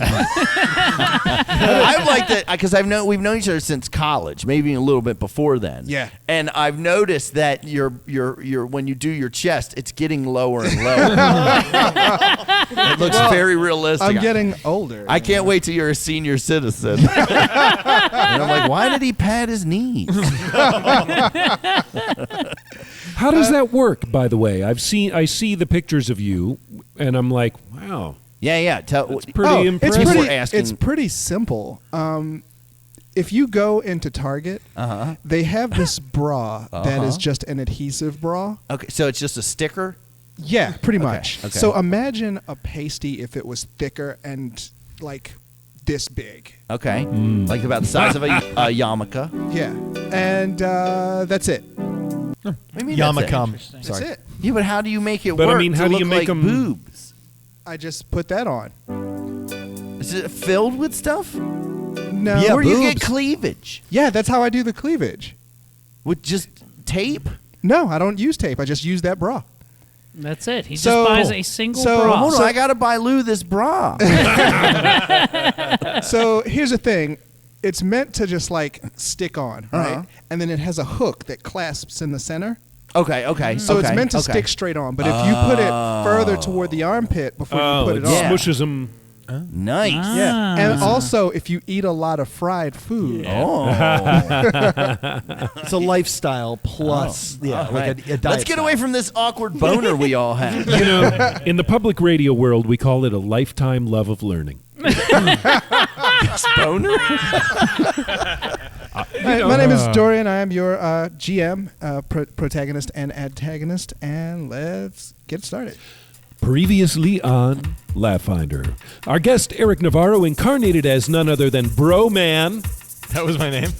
liked it because we've known each other since college, maybe a little bit before then. Yeah. And I've noticed that your when you do your chest, it's getting lower and lower. It looks very realistic. I'm getting older. I can't wait till you're a senior citizen. And I'm like, why did he pad his knees? How does that work, by the way? I see the pictures of you, and I'm like, wow, Yeah. pretty It's impressive. People pretty, were asking- it's pretty simple. If you go into Target, they have this bra that is just an adhesive bra. Okay, so it's just a sticker. Yeah, pretty much. okay. So imagine a pasty if it was thicker and like this big. Okay. Like about the size of a yarmulke. Yeah, and that's it. Maybe Yamakam. That's Sorry. it. Yeah, but how do you make it But, I work mean, how to do you look make like 'em- boobs? I just put that on. Is it filled with stuff? No. Yeah, Where do you get boobs. cleavage? Yeah, that's how I do the cleavage. With just tape? No, I don't use tape. I just use that bra. That's it. He So- just buys a single so- bra. Hold on, I gotta buy Lou this bra. So here's the thing. It's meant to just like stick on, right? Uh-huh. And then it has a hook that clasps in the center. Okay. So it's okay, meant to okay. stick straight on. But if you put it further toward the armpit before you put it it on. yeah. smushes them. Nice. Yeah. And also, if you eat a lot of fried food, Oh. It's a lifestyle plus, All like right. a diet Let's get away style. from this awkward boner we all have. You know, in the public radio world, we call it a lifetime love of learning. Boner? Hi, my name is Dorian. I am your GM, protagonist and antagonist, and let's get started. Previously on Laugh-Finder, our guest Eric Navarro, incarnated as none other than Bro Man. That was my name.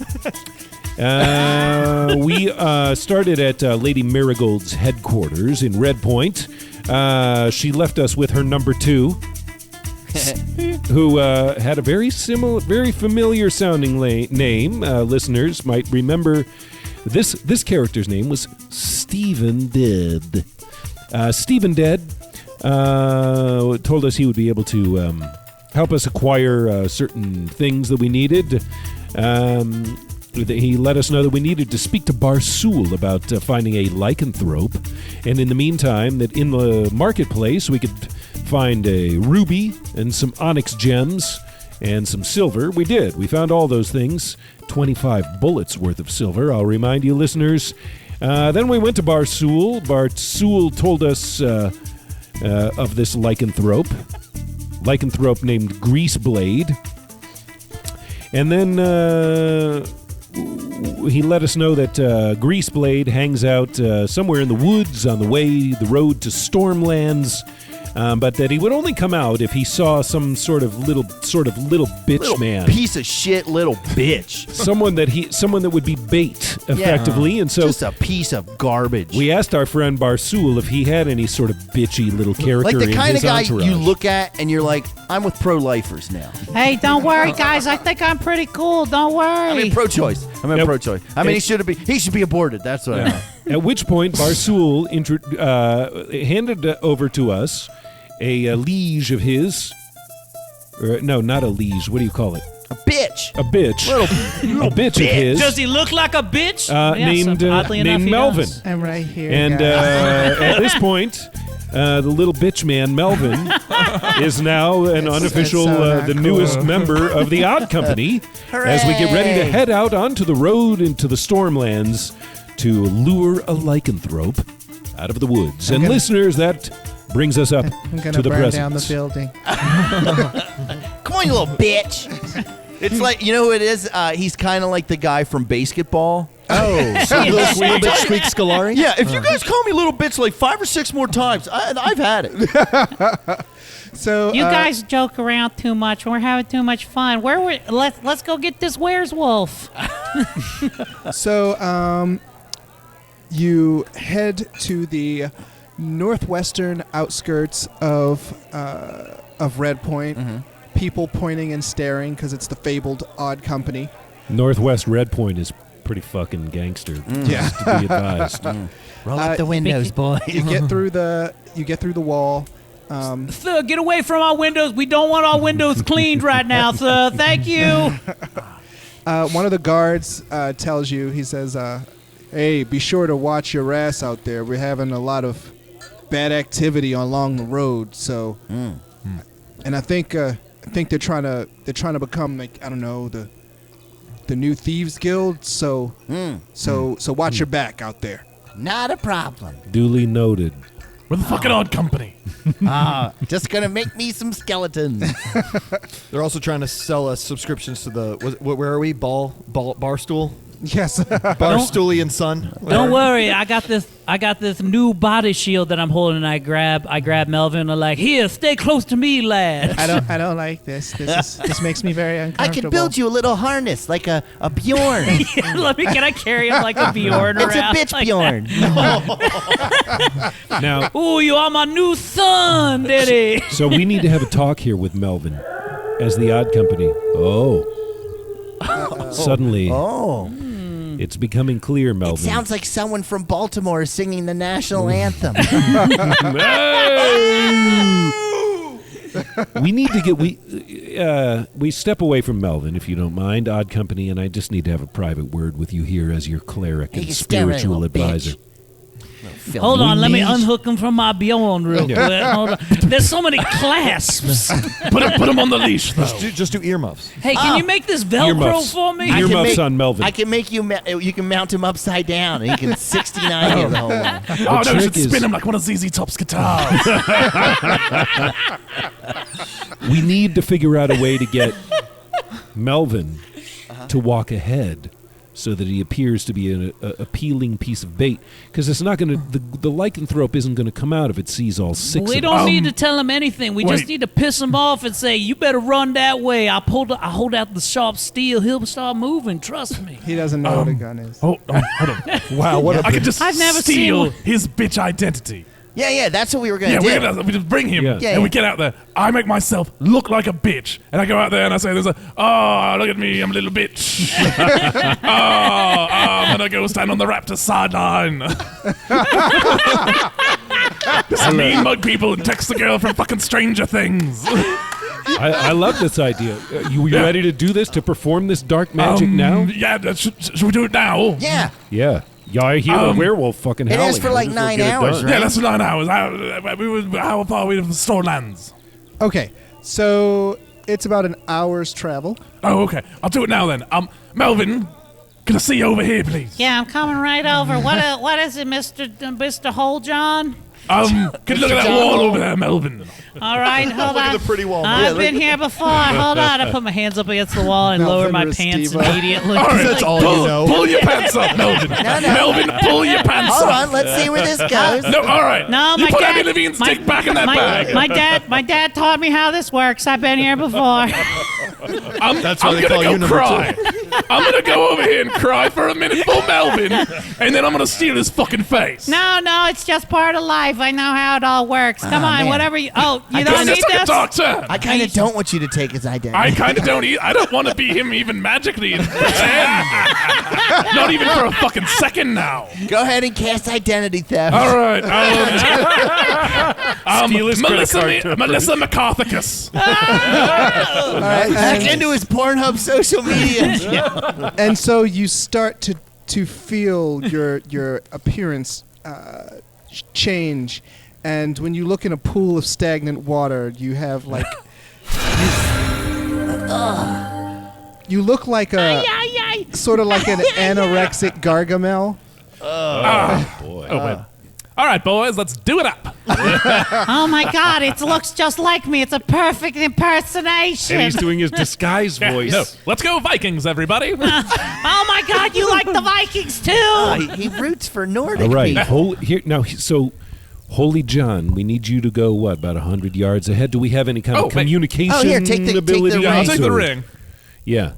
We started at Lady Marigold's headquarters in Red Point. She left us with her number 2, who had a very familiar sounding name. Listeners might remember this character's name was Stephen Dead. Stephen Dead told us he would be able to help us acquire certain things that we needed. He let us know that we needed to speak to Barsool about finding a lycanthrope, and in the meantime, that in the marketplace we could find a ruby and some onyx gems and some silver. We did. We found all those things. 25 bullets worth of silver, I'll remind you, listeners. Then we went to Barsool. Barsool told us of this lycanthrope named Greaseblade. And then he let us know that Greaseblade hangs out somewhere in the woods on the road to Stormlands, but that he would only come out if he saw some sort of little bitch Little man, piece of shit little bitch. someone that would be bait effectively. And so Just a piece of garbage. we asked our friend Barsool if he had any sort of bitchy little character like the in kind his of guy entourage. you look at and you're like, I'm with pro-lifers now. Hey, don't worry, guys. I think I'm pretty cool. Don't worry. I mean pro-choice. Yep. Pro-choice. I mean, he should be aborted. That's what I mean. At which point, Barsool handed over to us a liege of his. No, not a liege. What do you call it? A bitch. A bitch. A bitch of his. Does he look like a bitch? named oddly enough, he Melvin. does. I'm right here. And at this point, the little bitch man, Melvin, is now an unofficial, so not the cool. newest member of the Odd Company, as we get ready to head out onto the road into the Stormlands to lure a lycanthrope out of the woods. And gonna- listeners, that brings us up I'm gonna to the burn present. down the building. Come on, you little bitch. It's like, you know who it is? He's kind of like the guy from Basketball. Oh, little bitch Squeak Scolari? Yeah, if you guys call me little bitch like 5 or 6 more times, I've had it. So You guys joke around too much. We're having too much fun. Let's go get this Where's Wolf. So you head to the northwestern outskirts of Red Point. People pointing and staring because it's the fabled Odd Company. Northwest Red Point is pretty fucking gangster. Yeah. Just to be advised. Roll up the windows, boys. You get through the wall. Sir, get away from our windows. We don't want our windows cleaned right now, sir. Thank you. One of the guards tells you, he says, hey, be sure to watch your ass out there. We're having a lot of bad activity along the road. So, and I think they're trying to become, like, I don't know, the new thieves guild. So watch your back out there. Not a problem. Duly noted. We're the fucking Odd Company. Just gonna make me some skeletons. They're also trying to sell us subscriptions to the where are we? Barstool? Yes. Barstoolian son. Don't worry, I got this new body shield that I'm holding, and I grab Melvin and I'm like, here, stay close to me, lad. I don't like this. This makes me very I uncomfortable. could build you a little harness like a Bjorn. Can I carry him like a Bjorn around? It's a bitch like Bjorn. Now, Ooh, you are my new son, Diddy. so we need to have a talk here with Melvin as the Odd Company. Suddenly, it's becoming clear, Melvin. It sounds like someone from Baltimore is singing the national anthem. We need to get we step away from Melvin, if you don't mind, Odd Company, and I just need to have a private word with you here as your cleric Hey, and you scary spiritual little advisor. bitch. Hold on, let me need- unhook him from my Bjorn real quick. Hold on. There's so many clasps. Put him on the leash, though. Just do earmuffs. Hey, can you make this Velcro Earmuffs. for me? I can Earmuffs make- on Melvin. I can make you. You can mount him upside down, and you can 69 you the whole way. Oh, no, you trick should is- spin him like one of ZZ Top's guitars. We need to figure out a way to get Melvin to walk ahead so that he appears to be an appealing piece of bait. Because it's not going to, the lycanthrope isn't going to come out if it sees all six We of don't us. need to tell him anything. We just wait. need to piss him off and say, "You better run that way." I hold out the sharp steel. He'll start moving. Trust me. He doesn't know what a gun is. Hold on. Wow, what I could just I've never seen steal one. his bitch identity. Yeah, that's what we were gonna Yeah, do. we just bring him, Yeah. Yeah, and we yeah. get out there. I make myself look like a bitch, and I go out there and I say, "There's a look at me, I'm a little bitch." I'm gonna go stand on the Raptors sideline. Just mean mug people and text the girl from fucking Stranger Things. I love this idea. You ready to do this, to perform this dark magic now? Yeah, should we do it now? Yeah, Yeah. Yeah, I hear a werewolf fucking it howling. is for like Might as well 9 get it hours, done. right? Yeah, that's 9 hours. How far are we from the store lands? Okay, so it's about an hour's travel. Oh, okay. I'll do it now then. Melvin, can I see you over here, please? Yeah, I'm coming right over. What is it, Mr. Holjohn? Can you look at that wall over there, Melvin? All right, hold on. the pretty wall. I've been here before. Hold on. I put my hands up against the wall and lower my pants Restiva. immediately. All right, That's all you know. Pull your pants up, Melvin. Melvin, pull your pants hold up. on. Let's see where this goes. No, all right. No, you my put dad. Andy Levine's dick back in that bag. My dad taught me how this works. I've been here before. That's why I'm they gonna call go you number cry. I'm gonna go over here and cry for a minute for Melvin, and then I'm gonna steal his fucking face. No, it's just part of life. I know how it all works. Come on, man. whatever you. Oh, you I'm don't need just like a this. doctor. I kind of don't want you to take his identity. I kind of don't. I don't want to be him even magically and pretend. Not even for a fucking second now. Go ahead and cast identity theft. All right. Steal his credit card to Melissa McCarthicus. All right, Back into his Pornhub social media. and so you start to feel your appearance change, and when you look in a pool of stagnant water, you have like you look like a sort of like an anorexic Gargamel. Boy. Oh, wait. All right, boys, let's do it up. Oh my God! It looks just like me. It's a perfect impersonation. And he's doing his disguise voice. No, let's go Vikings, everybody. Oh my God! You like the Vikings too? He roots for Nordic All right. people. So, Holy John, we need you to go, about 100 yards ahead? Do we have any kind of wait. communication Oh, here, take the ability? ring. I'll take the or- ring. Yeah.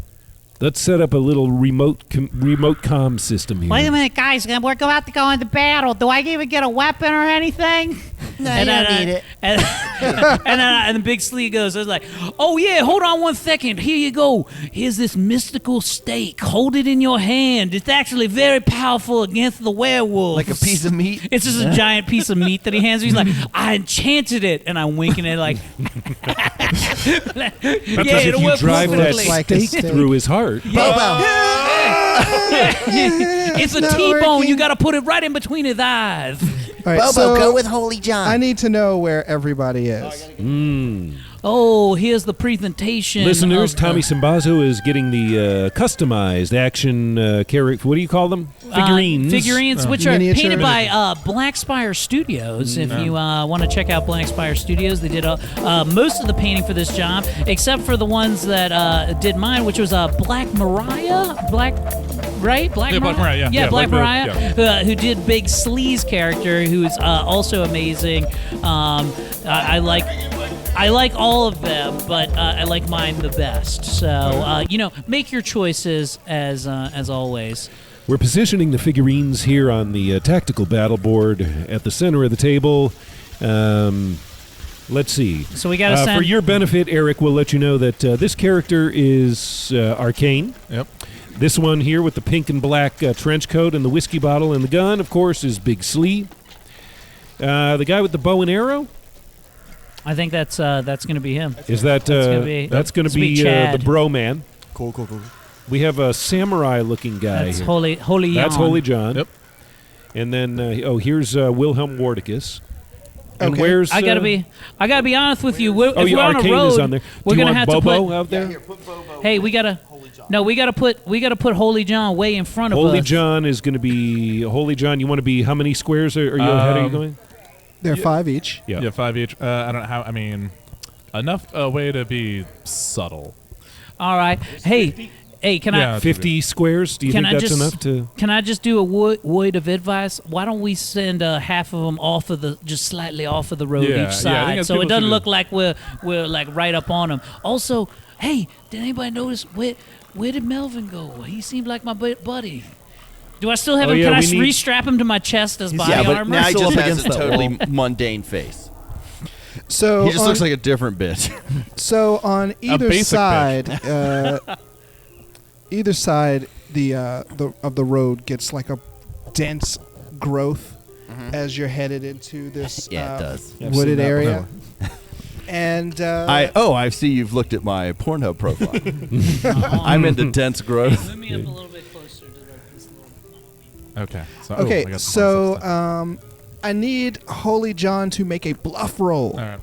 Let's set up a little remote comm system here. Wait a minute, guys. We're about to go into battle. Do I even get a weapon or anything? No, you don't need it. And the big Slee goes, it's like, oh yeah, hold on 1 second. Here you go. Here's this mystical stake. Hold it in your hand. It's actually very powerful against the werewolves. Like a piece of meat. It's just a giant piece of meat that he hands me. He's like, I enchanted it. And I'm winking at it like, yeah, Because if it'll you work drive that perfectly. Like a stake steak. through his heart, Bobo. It's a not T-bone. working. You got to put it right in between his eyes. All right, Bobo, so go with Holy John. I need to know where everybody is. Oh, here's the presentation. listeners, of Tommy Simbazo is getting the customized action character. What do you call them? Figurines. Figurines, which are Miniature. painted by Black Spire Studios. If you want to check out Black Spire Studios, they did most of the painting for this job, except for the ones that did mine, which was Black Mariah. right? Black Yeah, Mariah? Black Mariah, yeah. Yeah, Yeah, Black Black Mariah, Mariah, who did Big Slee's character, who's also amazing. I like all of them, but I like mine the best. So, make your choices as always. We're positioning the figurines here on the tactical battle board at the center of the table. Let's see. So we got to send... For your benefit, Eric, we'll let you know that this character is Arcane. Yep. This one here with the pink and black trench coat and the whiskey bottle and the gun, of course, is Big Slee. The guy with the bow and arrow? I think that's going to be him. Is that that's going to be Chad. the bro man? Cool. We have a samurai-looking guy That's here. Holy Jan. That's Holy John. Yep. And then here's Wilhelm Wardicus. And Okay. where's I gotta be honest with you. If yeah, we're on a Arcane road, is on there. we're Do you gonna want have to Bobo put. out there? Hey, we gotta put Holy John way in front of Holy us. John is going to be Holy John. You want to be how many squares are you ahead? Are you going? They're 5 each. Yeah, 5 each. I don't know how. I mean, enough way to be subtle. All right. Hey, can Yeah. I? 50 squares. Do you Can think I that's just enough to? Can I just do a word of advice? Why don't we send half of them just slightly off of the road Yeah, yeah, I each think side, that's so it people doesn't should look like we're like right up on them. Also, hey, did anybody notice where did Melvin go? He seemed like my buddy. Do I still have Oh, him? yeah, Can I we need- restrap him to my chest as body Yeah, but armor? now he Still just up has a against that totally wall. mundane face. So He just on, looks like a different bitch. so on either basic side, either side, the of the road gets like a dense growth as you're headed into this Yeah, it does. I've seen wooded that area. And I see you've looked at my Pornhub profile. I'm into dense growth. Move me up a little bit closer to this little. Okay. So, okay, I got the so concept I need Holy John to make a bluff roll. stuff. All right.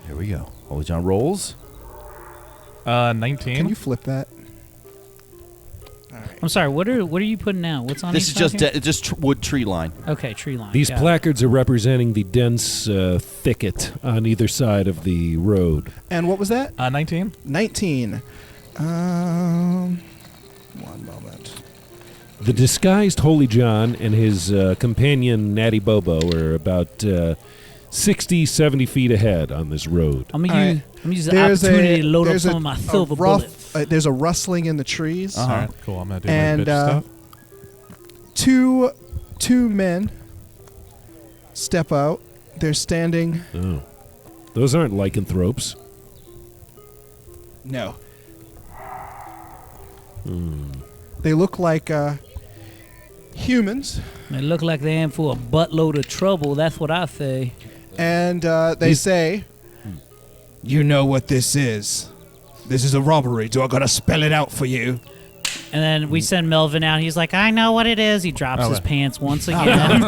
Here we go. Holy John rolls. 19. Can you flip that? I'm sorry. What are you putting out? What's on This each is side just here? just wood tree line. Okay, tree line. These Got it. placards are representing the dense thicket on either side of the road. And what was that? 19. 19. One moment. The disguised Holy John and his companion Natty Bobo are about 60, 70 feet ahead on this road. I'm All gonna right. use the opportunity to load up there's some of my silver bullets. There's a rustling in the trees. All right. Cool. I'm gonna do And, my bitch stuff. Two men step out. They're standing. Oh. Those aren't lycanthropes. No. They look like humans, They look like they're in for a buttload of trouble. That's what I say. and they say, "You know what this is? This is a robbery. Do I gotta spell it out for you?" And then we send Melvin out. He's like, I know what it is. He drops his pants once again.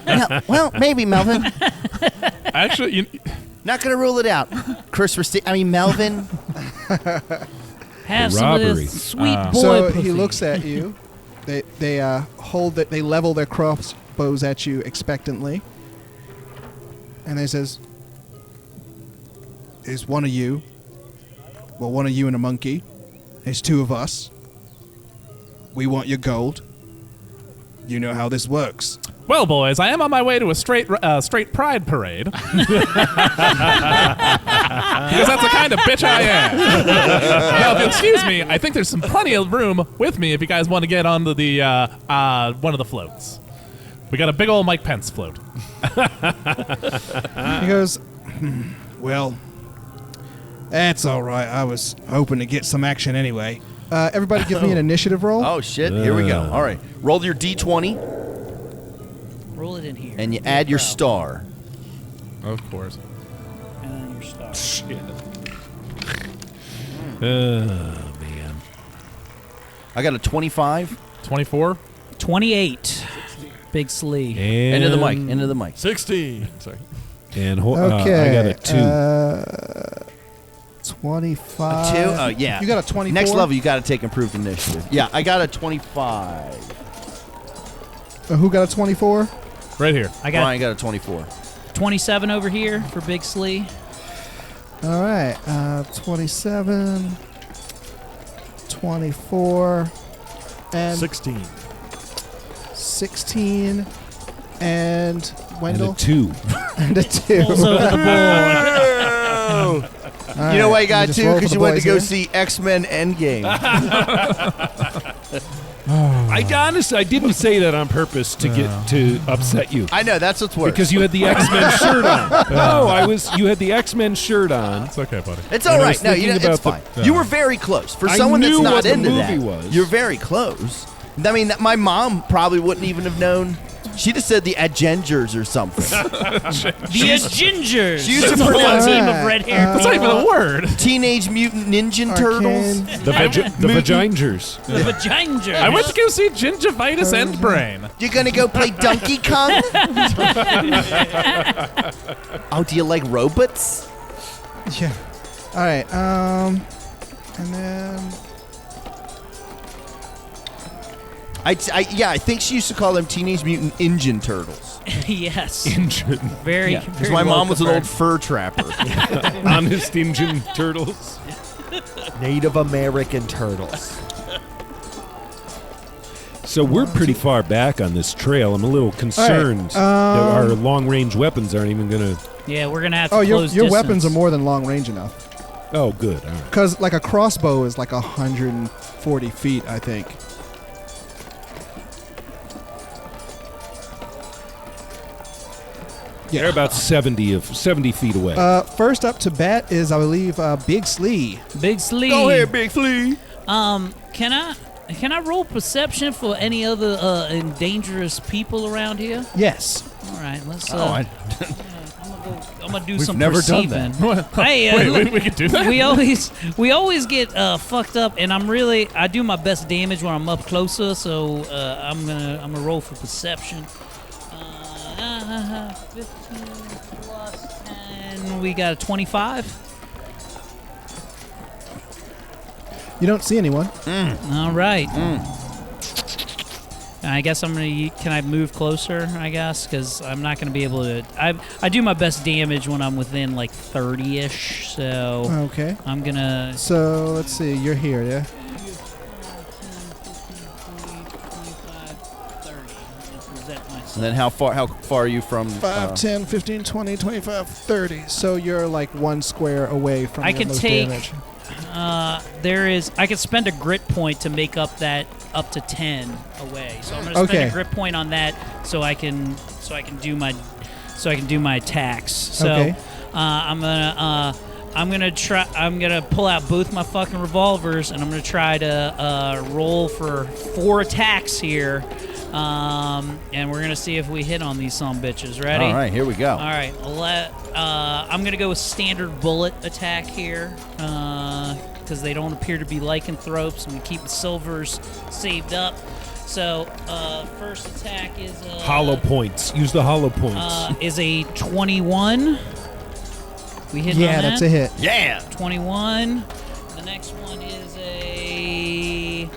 No, well, maybe Melvin. Actually, Not gonna rule it out. Melvin. Have some of robbery. this sweet boy So pussy. he looks at you. They hold that. They level their crossbows at you expectantly, and they says, "There's one of you. Well, one of you and a monkey. There's two of us. We want your gold. You know how this works." well, boys, I am on my way to a straight pride parade because that's the kind of bitch I am. Now, if you'll excuse me, I think there's plenty of room with me if you guys want to get onto the one of the floats. We got a big old Mike Pence float. He goes, "Well, that's all right. I was hoping to get some action anyway." Everybody, give me an initiative roll. Oh shit! Here we go. All right, roll your d20 Roll it in here. and you add your star. Of course. And then your star. Shit. Man. I got a 25. 24. 28. Big Slee. And Into the mic. Into the mic. 16. Sorry. And Okay. I got a 2. 25. A 2? Oh yeah. You got a 24. Next level, you got to take improved initiative. Yeah, I got a 25. Who got a 24? Right here. I got Brian got a 24. 27 over here for Big Slee. All right. 27. 24. And 16. 16. And Wendell. And a 2. And a 2. Pulls over the board. You know why you got just 2? roll for Because the you went to boys go here? see X-Men Endgame. I didn't say that on purpose to upset you. I know, that's what's worse. Because you had the X-Men shirt on. No, you had the X-Men shirt on. It's okay, buddy. It's all And I right. was No, thinking it's about fine. the- You were very close. For I someone that's knew not what the into movie that, was. you're very close. I mean, my mom probably wouldn't even have known. She'd have said the Agengers or something. The Gingers. she used to It's a whole pronounce team of red hair. That's not even a word. Teenage Mutant Ninja Turtles. Arcane. The Vagingers. The Vagingers. I went to go see Gingivitis End Brain. You're gonna go play Donkey Kong? Oh, do you like robots? Yeah. All right. And then I think she used to call them Teenage Mutant Ninja Turtles. Yes. Engine. Very. Because very my well mom was an old confirmed. fur trapper. Honest Engine Turtles. Native American turtles. So we're pretty far back on this trail. I'm a little concerned that our long-range weapons aren't even going to... Yeah, we're gonna have to oh, your close weapons are distance. more than long range enough. Oh, good. All right. Because like a crossbow is like 140 feet, I think. They're about 70 feet away. First up to bat is, I believe, Big Slee. Big Slee. Go ahead, Big Flea. Can I roll perception for any other dangerous people around here? Yes. All right, let's. I- I'm gonna do We've some never done perceiving. that. Hey, Wait, we could do that? we always get fucked up, and I do my best damage when I'm up closer. So I'm gonna roll for perception. 15 plus 10. We got a 25. You don't see anyone. All right. I guess I'm gonna. Can I move closer? I guess because I'm not gonna be able to. I do my best damage when I'm within like 30ish. So Okay. I'm gonna. So let's see. You're here, yeah? 30. And then how far are you from? 5, 10, 15, 20, 25, 30. So you're like one square away from I your can most take- damage. I can spend a grit point to make up that up to 10 away. So I'm gonna spend Okay. a grit point on that so I can do my attacks. So Okay. I'm gonna pull out both my fucking revolvers and I'm gonna try to roll for 4 attacks here. And we're gonna see if we hit on these bitches. Ready? All right, here we go. All right, I'm gonna go with standard bullet attack here, because they don't appear to be lycanthropes, and we keep the silvers saved up. So, first attack is Hollow points. Use the hollow points. is a 21. We hit Yeah, on that? that's a hit. Yeah. 21. The next one is a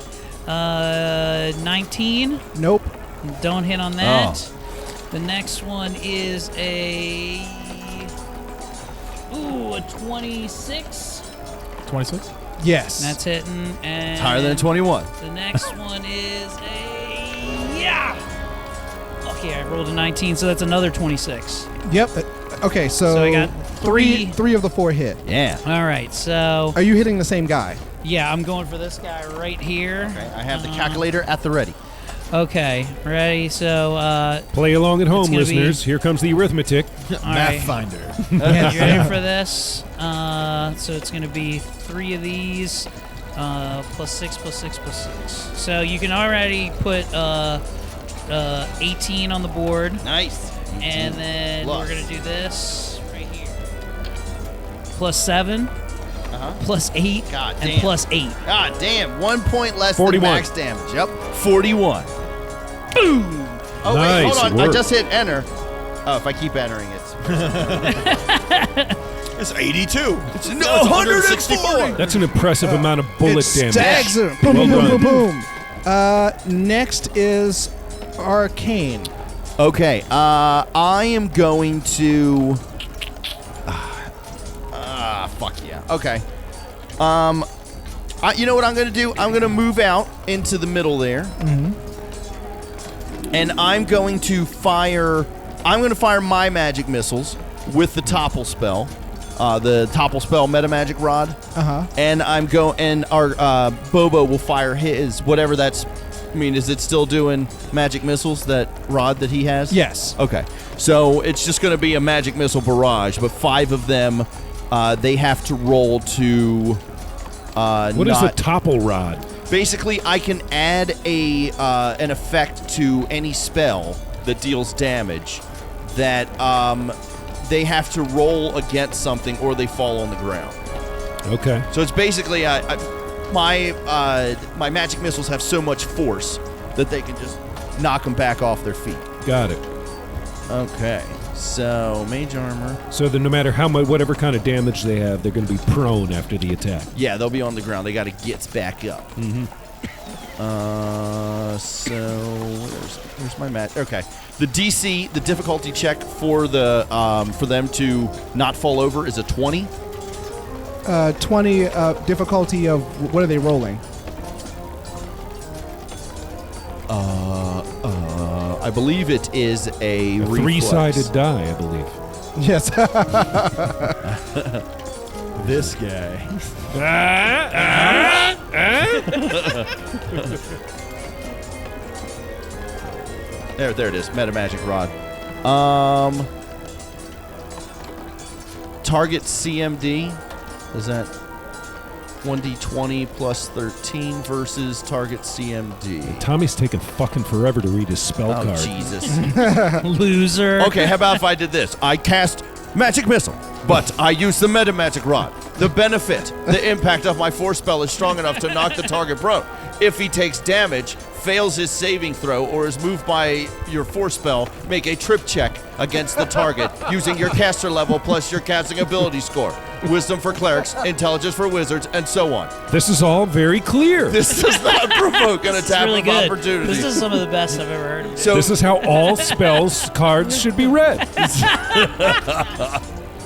19. Nope. Don't hit on that. The next one is a 26. 26? Yes. That's hitting. And It's higher than a 21. The next one is Okay, I rolled a 19, so that's another 26. Yep. Okay, so I got three. three of the 4 hit. Yeah. All right, so Are you hitting the same guy? yeah, I'm going for this guy right here. Okay, I have the calculator at the ready. Okay, ready? So, Play along at home, gonna be- listeners. Here comes the arithmetic. all right. Finder. You ready for this? So it's going to be 3 of these, plus 6, plus 6, plus 6. So you can already put 18 on the board, Nice. and then Plus. we're going to do this right here. Plus 7, plus 8, God and damn. plus 8. God damn, 1 point less 41. than max damage. Yep, 41. Boom! Oh, wait, Nice hold on. work. I just hit enter. Oh, if I keep entering it. It's 82. It's 164. That's an impressive amount of bullet it damage. stags him. Boom, Well boom, boom, done. boom, boom. Next is Arcane. Okay, I am going to. Fuck yeah. Okay. You know what I'm going to do? I'm going to move out into the middle there. And I'm going to fire my magic missiles with the topple spell. The topple spell meta magic rod. And our Bobo will fire his whatever that's. I mean, is it still doing magic missiles, that rod that he has? Yes. Okay. So it's just going to be a magic missile barrage, but 5 of them, they have to roll to. What is a topple rod? Basically, I can add an effect to any spell that deals damage that they have to roll against something or they fall on the ground. Okay. So it's basically my magic missiles have so much force that they can just knock them back off their feet. Got it. Okay. So mage armor. So that no matter how much, whatever kind of damage they have, they're going to be prone after the attack. Yeah, they'll be on the ground. They got to get back up. So where's my match? Okay. The DC, the difficulty check for them to not fall over is a 20. 20 difficulty of what are they rolling? I believe it is a three-sided die, I believe. Yes. This guy. There it is. Meta magic rod. Target CMD. Is that 1d20 plus 13 versus target CMD? Tommy's taking fucking forever to read his spell Oh, card. Jesus. Loser. Okay, how about if I did this? I cast Magic Missile, but I use the Meta Magic Rod. The benefit, the impact of my force spell is strong enough to knock the target prone. If he takes damage, fails his saving throw, or is moved by your force spell, make a trip check against the target using your caster level plus your casting ability score. Wisdom for clerics, intelligence for wizards, and so on. This is all very clear. This does not provoke an It's attack really of good. opportunity. This is some of the best I've ever heard of. So This is how all spells cards should be read.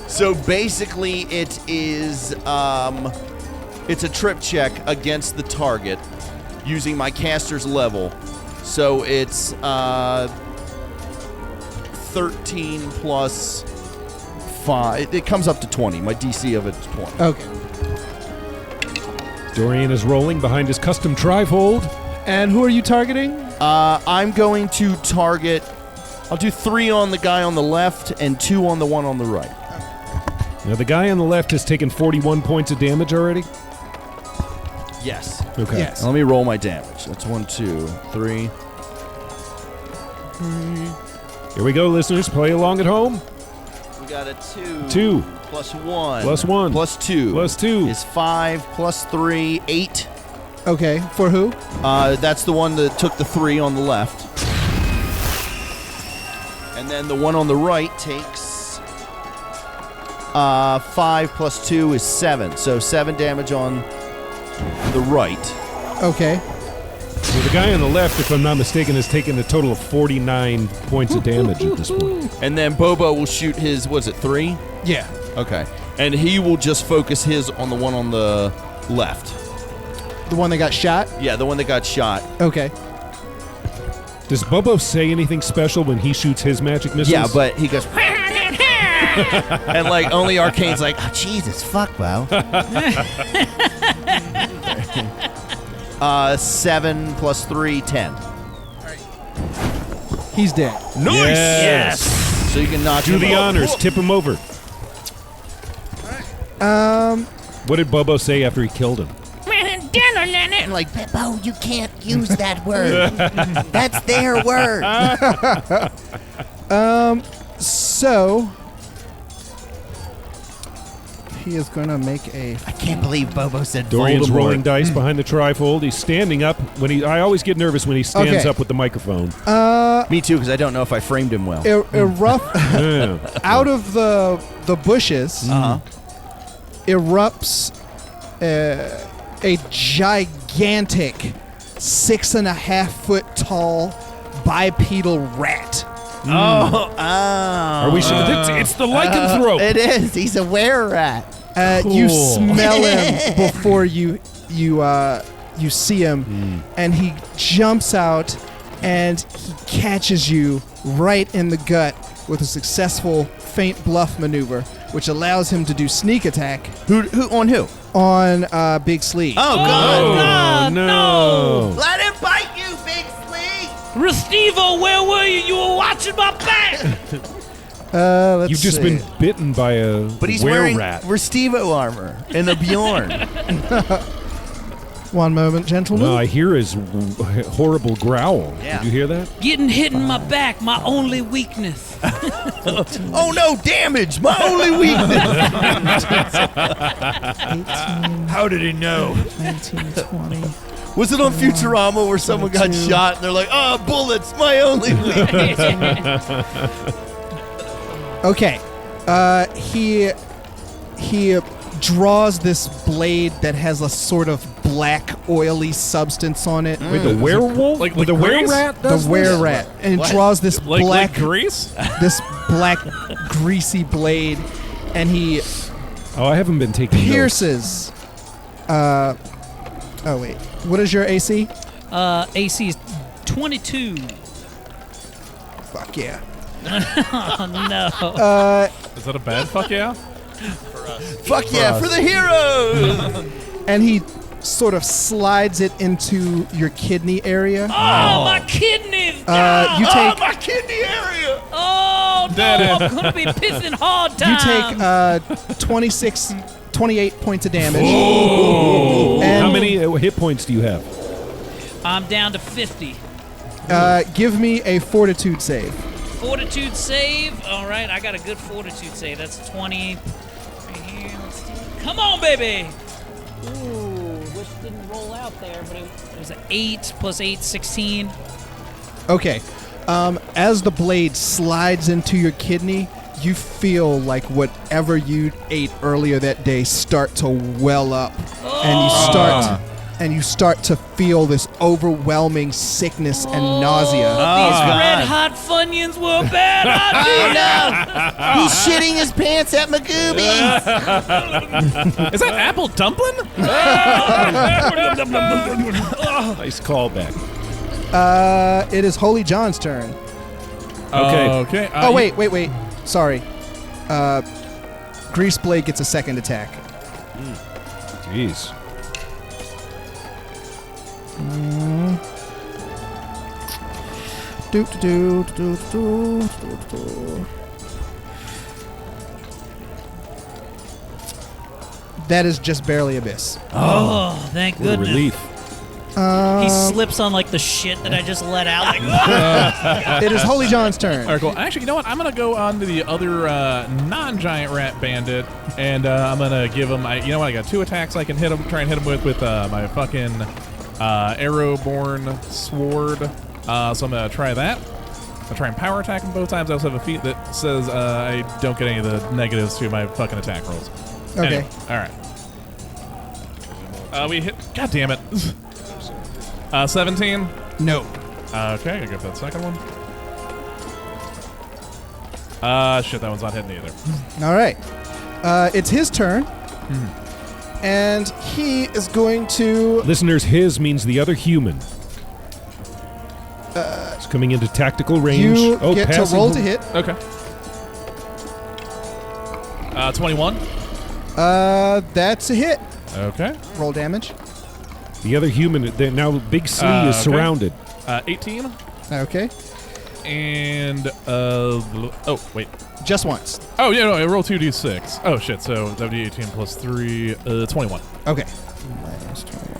So basically, it is it's a trip check against the target using my caster's level. So it's 13 plus 5. It comes up to 20. My DC of it is 20. Okay. Dorian is rolling behind his custom trifold. And who are you targeting? I'm going to target. I'll do 3 on the guy on the left and 2 on the one on the right. Now, the guy on the left has taken 41 points of damage already. Yes. Okay. Yes. Let me roll my damage. That's 1, 2, 3. Here we go, listeners. Play along at home. We got a 2. 2. Plus 1. Plus 1. Plus 2. Plus 2. Is 5 plus 3, 8. Okay. For who? That's the one that took the 3 on the left. And then the one on the right takes 5 plus 2 is 7. So 7 damage on the right. Okay. So the guy on the left, if I'm not mistaken, has taken a total of 49 points of damage at this point. And then Bobo will shoot his, was it 3? Yeah. Okay. And he will just focus his on the one on the left. The one that got shot? Yeah, the one that got shot. Okay. Does Bobo say anything special when he shoots his magic missiles? Yeah, but he goes... and like only Arcane's like, oh, Jesus, fuck, Bo. 7 plus 3, 10. He's dead. Nice! Yes. So you can knock Do him the over. honors. Tip him over. What did Bobo say after he killed him? And like, Bo, you can't use that word. That's their word. So he is going to make a. I can't believe Bobo said Dorian's Voldemort. rolling dice behind the trifold. He's standing up. I always get nervous when he stands Okay. up with the microphone. Me too, because I don't know if I framed him well. Yeah. Out of the bushes erupts a gigantic 6.5 foot tall bipedal rat. Are we sure? It's the Lycanthrope. It is. He's a were rat. You smell him before you you see him, and he jumps out, and he catches you right in the gut with a successful feint bluff maneuver, which allows him to do sneak attack. Who on who? On Big Slee. Oh God! God, no. Let him bite you, Big Slee. Restivo, where were you? You were watching my back. Let's You've just see. been bitten by a But he's wearing were-rat. Restivo armor and a Bjorn. One moment, gentlemen. No, I hear his horrible growl. Yeah. Did you hear that? Getting hit in my back, my only weakness. Oh no, damage! My only weakness. 18, How did he know? 19, 20. Was it on Futurama where someone got 22. shot and they're like, "Oh, bullets, my only weakness." Okay. He draws this blade that has a sort of black, oily substance on it. Wait, the werewolf? Like the grease? were-rat The does this? were-rat. And it draws this Like black, grease? this black, greasy blade, and he Oh, I haven't been taking notes. pierces. Oh wait, what is your AC? AC is 22. Fuck yeah. Oh, no. Is that a bad fuck yeah? Fuck yeah, for the heroes! And he sort of slides it into your kidney area. Oh, my kidneys. You Oh, take my kidney area! Oh, no. Dead end. I'm going to be pissing hard time. you take 28 points of damage. How And many hit points do you have? I'm down to 50. give me a fortitude save. Fortitude save. All right, I got a good fortitude save. That's 20. Right here. Let's do- Come on, baby. Ooh, which didn't roll out there, but it was an 8 plus 8, 16. Okay. As the blade slides into your kidney, you feel like whatever you ate earlier that day start to well up, and you start to feel this overwhelming sickness and nausea. These red hot Funyuns were a bad idea. He's shitting his pants at Magoobies! Is that apple dumpling? Nice callback. It is Holy John's turn. Okay. Okay. Oh wait. Sorry. Grease Blade gets a second attack. Jeez. That is just barely a miss. Oh, thank What a goodness. relief. He slips on like the shit that I just let out. Like, It is Holy John's turn. All right, cool. Actually, you know what? I'm gonna go on to the other non-giant rat bandit, and I'm gonna give him. You know what? I got 2 attacks I can hit him. Try and hit him with my fucking arrow-born sword. So I'm gonna try that. I'll try and power attack him both times. I also have a feat that says I don't get any of the negatives to my fucking attack rolls. Okay. Anyway, all right. We hit. God damn it. 17. No. Okay, I got that second one. Shit, that one's not hitting either. All right. It's his turn. And he is going to... Listeners, his means the other human. It's coming into tactical range. You get to passing roll him. to hit. Okay. 21. That's a hit. Okay. Roll damage. The other human. Now Big Slee is okay. surrounded. 18. Okay. And, oh, wait. Just once. Oh, yeah, no, I roll 2d6. Oh, shit, so that would be 18 plus 3, 21. Okay. Minus 21.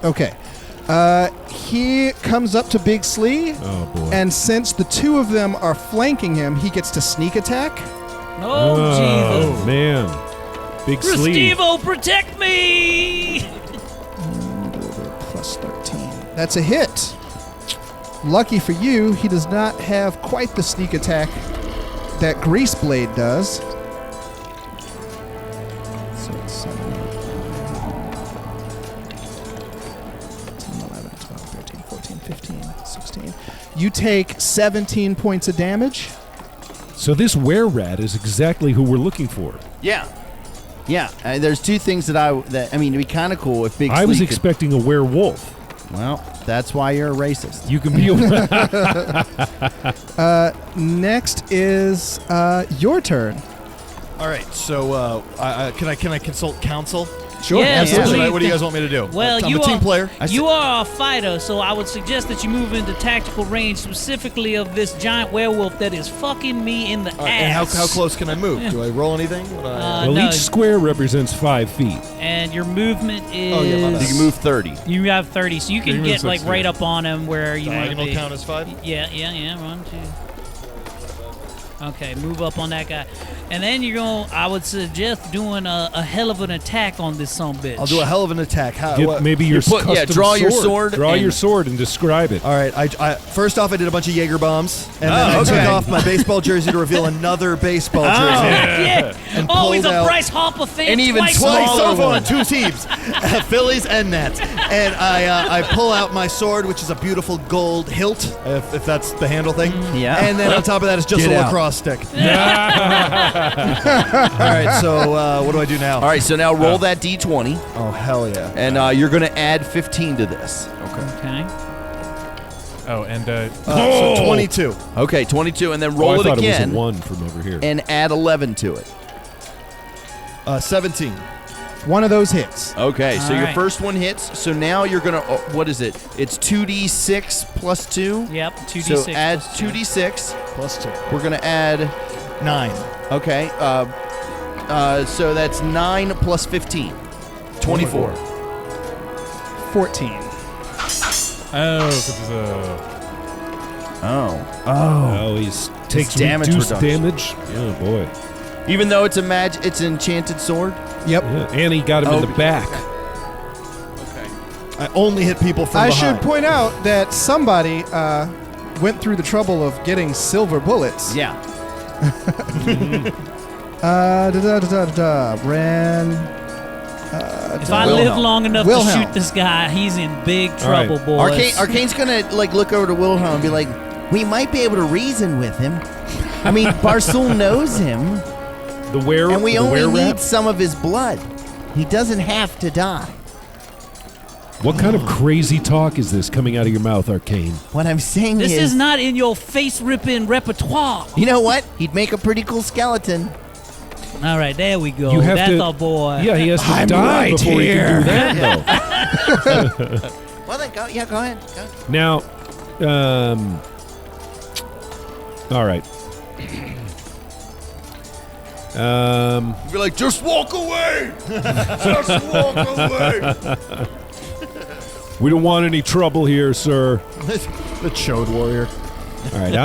Okay. He comes up to Big Slee, Oh boy. and since the two of them are flanking him, he gets to sneak attack. oh, Jesus. man. Big Slee. Restivo, protect me! Plus 13. That's a hit. Lucky for you, he does not have quite the sneak attack that Grease Blade does. So it's 7, 8, 10, 11, 12, 13, 14, 15, 16. You take 17 points of damage. So this were-rat is exactly who we're looking for. Yeah. Yeah, there's two things that I mean, it'd be kind of cool if Big I was Sleek could- expecting a werewolf. Well, that's why you're a racist. You can be Next is your turn. All right, so can I consult counsel? Sure. Yeah, absolutely. please. What do you guys want me to do? Well, I'm you a team are, player. You are a fighter, so I would suggest that you move into tactical range, specifically of this giant werewolf that is fucking me in the All right, and how ass. close can I move? Do I roll anything? Would I- well, no. each square represents 5 feet. And your movement is. Oh, yeah, my bad. You can move 30. You have 30, so you can You get move like 60. right up on him where you want to Diagonal be. count as 5? Yeah. 1, 2. Okay, move up on that guy, and then you're going. I would suggest doing a hell of an attack on this son of a bitch. I'll do a hell of an attack. How? Get what? maybe your put- yeah, custom draw your sword Draw and- your sword and describe it. All right. I first off, I did a bunch of Jaeger bombs, and then I okay. took off my baseball jersey to reveal another baseball jersey. Yeah. And Oh, he's pulled a out- Bryce Harper fan. And even twice smaller Twice over. over one. on 2 teams, Phillies and Nets. And I pull out my sword, which is a beautiful gold hilt, if that's the handle thing. Yeah. And then on top of that is just Get a out. lacrosse stick. All right, so what do I do now? All right, so now roll that D20, Oh, hell yeah. and you're going to add 15 to this. Okay. Oh, and So 22. Okay, 22, and then Oh, roll I it thought again it was a 1 from over here. and add 11 to it. 17. One of those hits. Okay, so All your right. first one hits. So now you're going to, what is it? It's 2d6 plus 2. Yep. 2d6. So add plus 2. 2d6. Plus 2. We're going to add, 9. okay, so that's 9 plus 15. 24. 14. oh, this is Oh. Oh, he's takes damage reduced reduction. damage. Oh boy. Even though it's it's an enchanted sword? Yep. Yeah. And he got him in the back. I only hit people from I behind. should point out that somebody went through the trouble of getting silver bullets. Yeah. Ran. If I Wilhelm. live long enough Wilhelm. to shoot this guy, he's in big trouble, right. boys. Arcane's gonna like look over to Wilhelm and be like, "We might be able to reason with him. I mean, Barsool knows him, The were and we the only were-rat? need some of his blood. He doesn't have to die." What kind of crazy talk is this coming out of your mouth, Arcane? What I'm saying This is, is not in your face-ripping repertoire. you know what? He'd make a pretty cool skeleton. All right, there we go. You have That's to- our boy. Yeah, he has to I'm die right before he can do that, though. Well, then go. Yeah, go ahead. Go. Now, all right. Be like, just walk away. Just walk away. We don't want any trouble here, sir. The Chode Warrior. All right,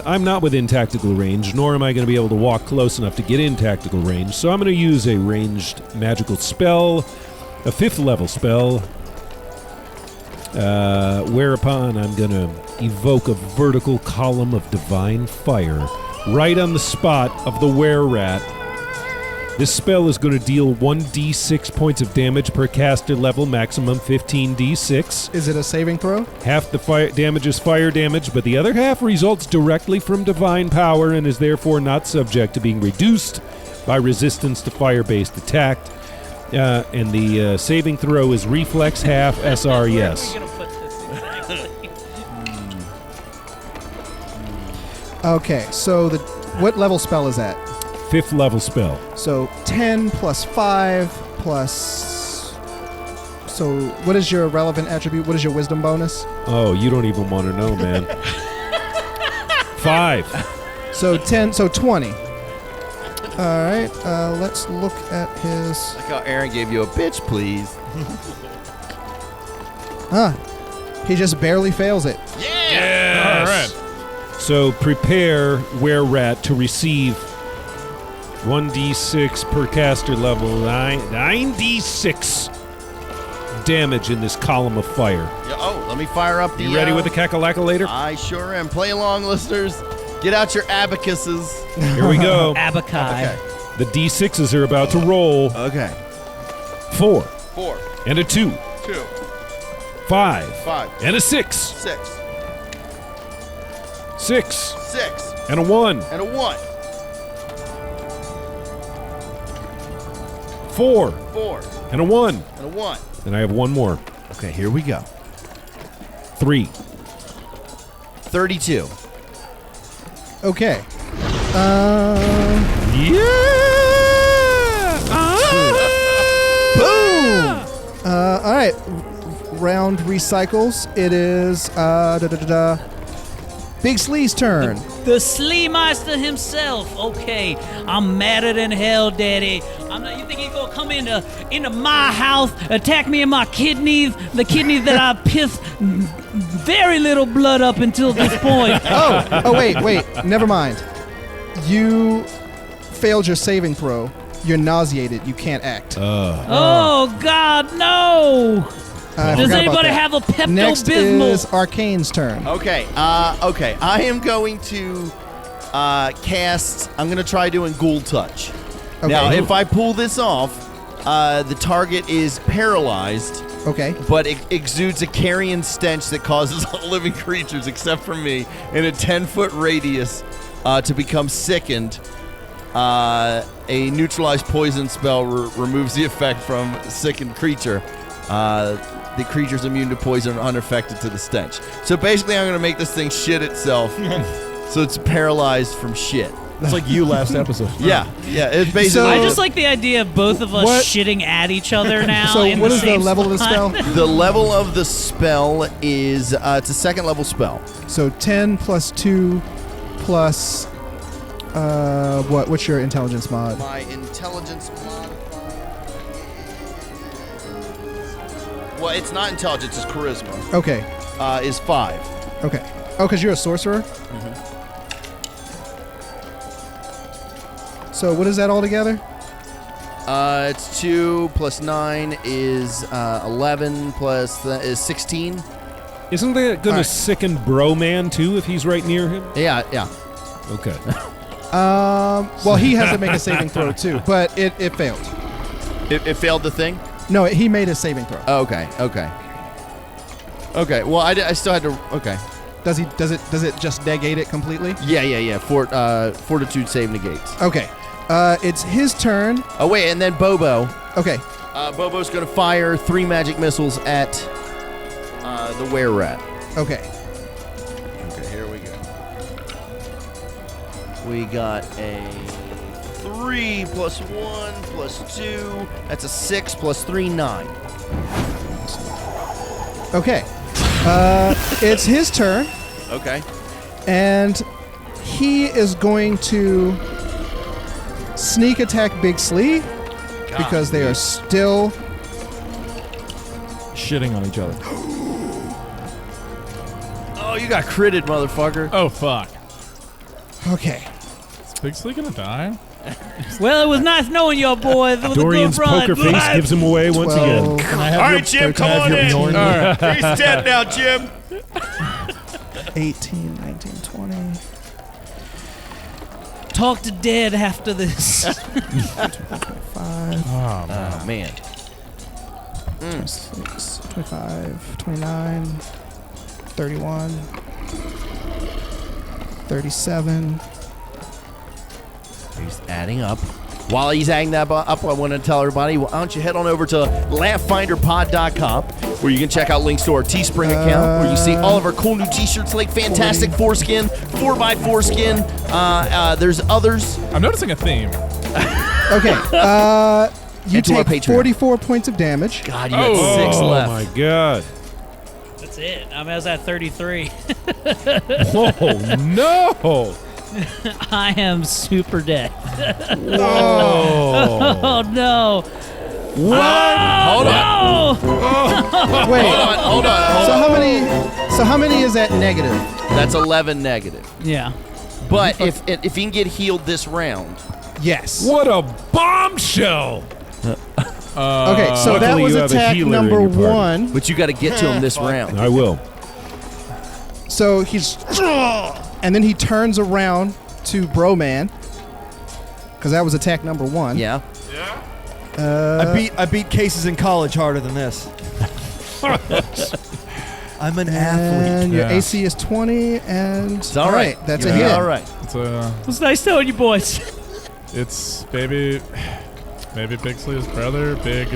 I'm not within tactical range, nor am I going to be able to walk close enough to get in tactical range. So I'm going to use a ranged magical spell, a 5th level spell. Whereupon I'm going to evoke a vertical column of divine fire right on the spot of the were-rat. This spell is going to deal 1d6 points of damage per caster level, maximum 15d6. Is it a saving throw? Half the fire damage is fire damage, but the other half results directly from divine power and is therefore not subject to being reduced by resistance to fire-based attack. And the saving throw is reflex half SR yes. Where are we gonna put this exactly? Okay, so what level spell is that? 5th level spell. So 10 plus 5 plus. So what is your relevant attribute? What is your wisdom bonus? Oh, you don't even want to know, man. 5. So 10. So 20. All right. Let's look at his. Like how Aaron gave you a bitch, please. He just barely fails it. all right. So prepare were-rat to receive 1d6 per caster level, 9d6 damage in this column of fire. Yeah, oh, let me fire up the. You ready with the cackalackalator? I sure am. Play along, listeners. Get out your abacuses. Here we go. Abakai. The d6s are about to roll. Okay. 4 4, and a 2, 2, 5 5, and a 6, 6, 6 6, and a 1. and a 1. 4. 4. And a 1. And a 1. And I have one more. Okay, here we go. 3. 32. Okay. Boom! All right. Round recycles. It is Big Slee's turn. The Slee Meister himself. Okay, I'm madder than hell, Daddy. I'm not. You think he's gonna come into my house, attack me in my kidneys, the kidneys that I pissed very little blood up until this point. Oh, wait. Never mind. You failed your saving throw. You're nauseated. You can't act. Oh God, no! I Does forgot about anybody that. have a Pepto Next Bismol? is Arcane's turn. Okay, okay. I am going to cast. I'm going to try doing Ghoul Touch. Okay. Now, if I pull this off, the target is paralyzed, Okay. but it exudes a carrion stench that causes all living creatures, except for me, in a 10-foot radius to become sickened. A neutralized poison spell removes the effect from a sickened creature. The creature's immune to poison and unaffected to the stench. So basically, I'm going to make this thing shit itself, so it's paralyzed from shit. It's like you last episode. Yeah. It's basically. So- I just like the idea of both of us What- shitting at each other now. So in what the is the same level of the spot. spell? The level of the spell is it's a second level spell. So 10 plus 2 plus what's your intelligence mod? My intelligence modifier. Well, it's not intelligence; it's charisma. Okay. Is 5. Okay. Oh, because you're a sorcerer? So what is that all together? It's 2 plus 9 is 11 plus is 16. Isn't that going All right. to sicken Bro Man too if he's right near him? Yeah. Okay. Well, he has to make a saving throw too, but it failed. It failed the thing. No, he made a saving throw. Okay. Well, I still had to. Okay. Does it just negate it completely? Yeah. Fortitude save negates. Okay. It's his turn. Oh wait, and then Bobo. Okay. Bobo's gonna fire 3 magic missiles at the were-rat. Okay. Okay, here we go. We got a 3 plus 1 plus 2. That's a 6 plus 3, 9. Okay. It's his turn, Okay. and he is going to sneak attack Big Slee because they are still. Shitting on each other. Oh, you got critted, motherfucker. Oh, fuck. Okay. Is Big Slee gonna die? Well, it was nice knowing you boys. It was Dorian's a good run. poker face gives him away once again. 12. Can I have All your, right, Jim, can I come have on your in. Bjorn? He's dead now, Jim. 18, 19, 20. Talk to Dad after this. 5, Oh, man. 26, 25, 29, 31, 37. He's adding up. While he's adding that up, I want to tell everybody, why don't you head on over to laughfinderpod.com, where you can check out links to our Teespring account, where you see all of our cool new t-shirts like Fantastic Foreskin, 4x4 Skin. There's others. I'm noticing a theme. Okay. You And to our take Patreon. 44 points of damage. God, you got 6 Oh left. my god. That's it. I was at 33. Oh no. I am super dead. Whoa. Oh no. Hold on. Oh, Wait. Hold on. So how many is that negative? That's 11 negative. yeah. But if he can get healed this round, Yes. What a bombshell. Okay, so that Luckily was you have a attack healer in number your party. 1. but you got to get to him this round. I will. So he's, and then he turns around to Broman, because that was attack number 1. Yeah. I beat cases in college harder than this. I'm an And athlete. your Yeah. AC is 20, and It's all right. That's You're a hit. all right. It's It was nice knowing you boys. it's baby Maybe Big Sleeve's brother, Big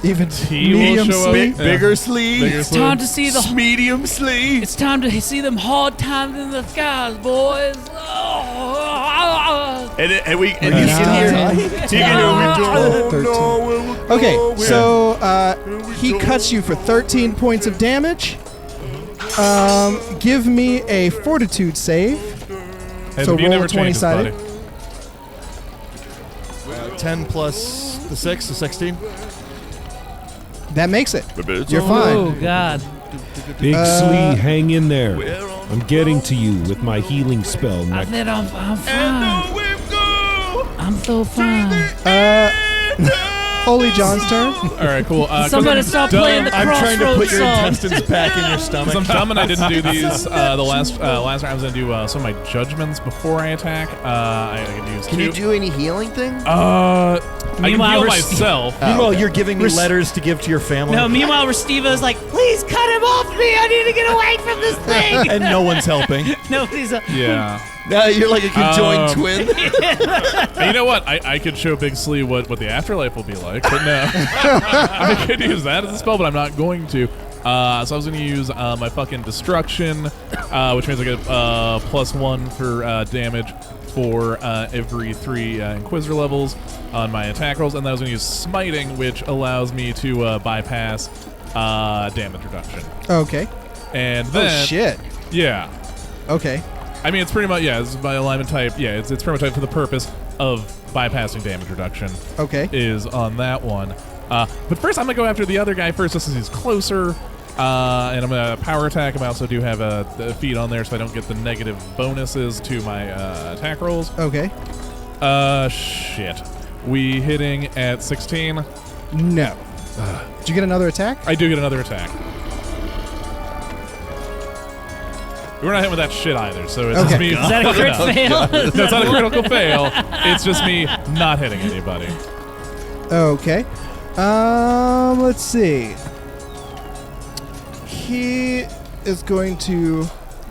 Even T will medium show up. sleeve. Yeah. Bigger sleeve. Bigger It's sleeve. time to see the. Medium sleeve. It's time to see them hard times in the skies, boys. And you can hear. You can hear me go. 13. Okay, so he cuts you for 13 points of damage. Give me a fortitude save. Hey, So the view roll never a changes, 20-sided. buddy. 10 plus the 6 is 16. That makes it. You're fine. Oh God. Big Slee, hang in there. I'm getting to you with my healing spell I next. said I'm fine. I'm so fine. Holy John's turn. All right, cool. Somebody stop playing the I'm trying to put Crossroads your song. intestines back in your stomach. Because I'm dumb and I didn't do these the last round. I was going to do some of my judgments before I attack. I can use Can two. you do any healing thing? I can Meanwhile, heal we're- myself. Meanwhile, you're giving me letters to give to your family. No, meanwhile, Restiva is like, please cut him off me. I need to get away from this thing. and no one's helping. Nobody's. Yeah. Now you're like a conjoined twin. And you know what? I could show Big Slee what the afterlife will be like, but no. I could use that as a spell, but I'm not going to. So I was going to use my fucking Destruction, which means I get +1 for damage for every 3 Inquisitor levels on my attack rolls. And then I was going to use Smiting, which allows me to bypass damage reduction. Okay. And then... Oh, shit. Yeah. Okay. I mean, it's pretty much, it's my alignment type. Yeah, it's pretty much type for the purpose of bypassing damage reduction. Okay. Is on that one. But first, I'm going to go after the other guy first, just as he's closer. And I'm going to power attack him. I also do have a feat on there, so I don't get the negative bonuses to my attack rolls. Okay. Shit. We hitting at 16? No. Did you get another attack? I do get another attack. We're not hitting with that shit either, so it's just Okay. me. Is that a crit fail? No, it's not a critical fail. It's just me not hitting anybody. Okay. Let's see. He is going to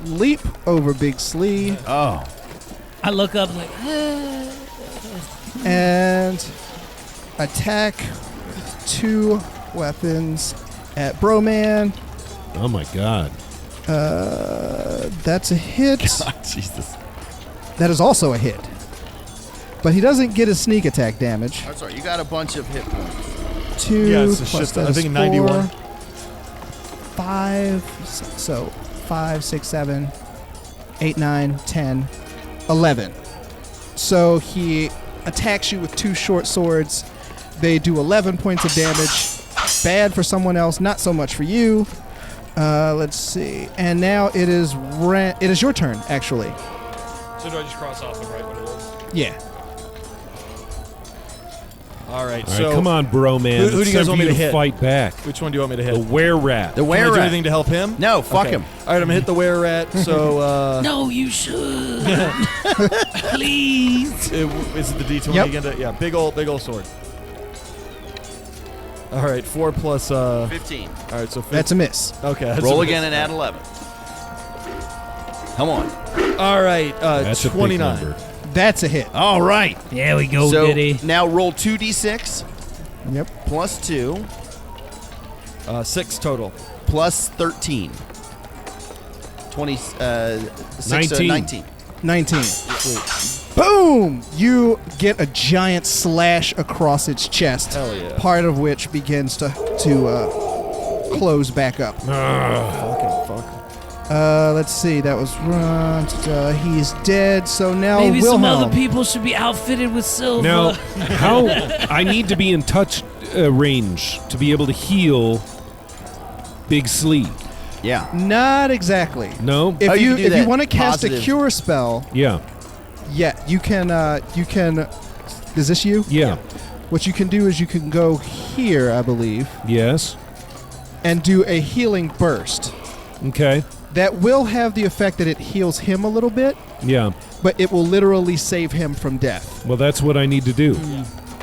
leap over Big Slee Oh. I look up like, and attack 2 weapons at Broman. Oh my God. That's a hit. Jesus. That is also a hit. But he doesn't get a sneak attack damage. I'm sorry. You got a bunch of hit points. 2 Yeah, it's a plus shit that ton. I is think 4, 91. 5, so 5, 6, 7, 8, 9, 10, 11. So he attacks you with 2 short swords. They do 11 points of damage. Bad for someone else, not so much for you. Let's see. And now it is your turn, actually. So do I just cross off the right what it is? Yeah. All right, All so right, come on, bro, man. Who do you It's guys time want for me you to hit? Fight back. which one do you want me to hit? The were-rat. The Can I do were-rat. anything to help him? No, fuck Okay. him. All right, I'm gonna hit the were-rat. So, no, you should. Please. is it the D20 Yep. again? Yeah, big old sword. All right, 4 plus. 15. All right, so 15. That's a miss. Okay. that's Roll a- again and add 11. Come on. All right, That's a big 29. number. That's a hit. All right. There we go, So Diddy. now roll 2d6 Yep. plus 2 6 total. plus 13. 20, 6, 19. 19. 19. Boom! You get a giant slash across its chest. Hell yeah. Part of which begins to close back up. Fucking fuck. Let's see. That was run. He's dead. So now Maybe Wilhelm. some other people should be outfitted with silver. Now, how I need to be in touch range to be able to heal Big Slee. Yeah. Not exactly. No? If Oh, you you can do if you that. want to cast Positive. a cure spell, Yeah. yeah, you can. Is this you? Yeah. What you can do is you can go here, I believe, Yes. and do a healing burst. Okay. That will have the effect that it heals him a little bit, Yeah. but it will literally save him from death. Well, that's what I need to do.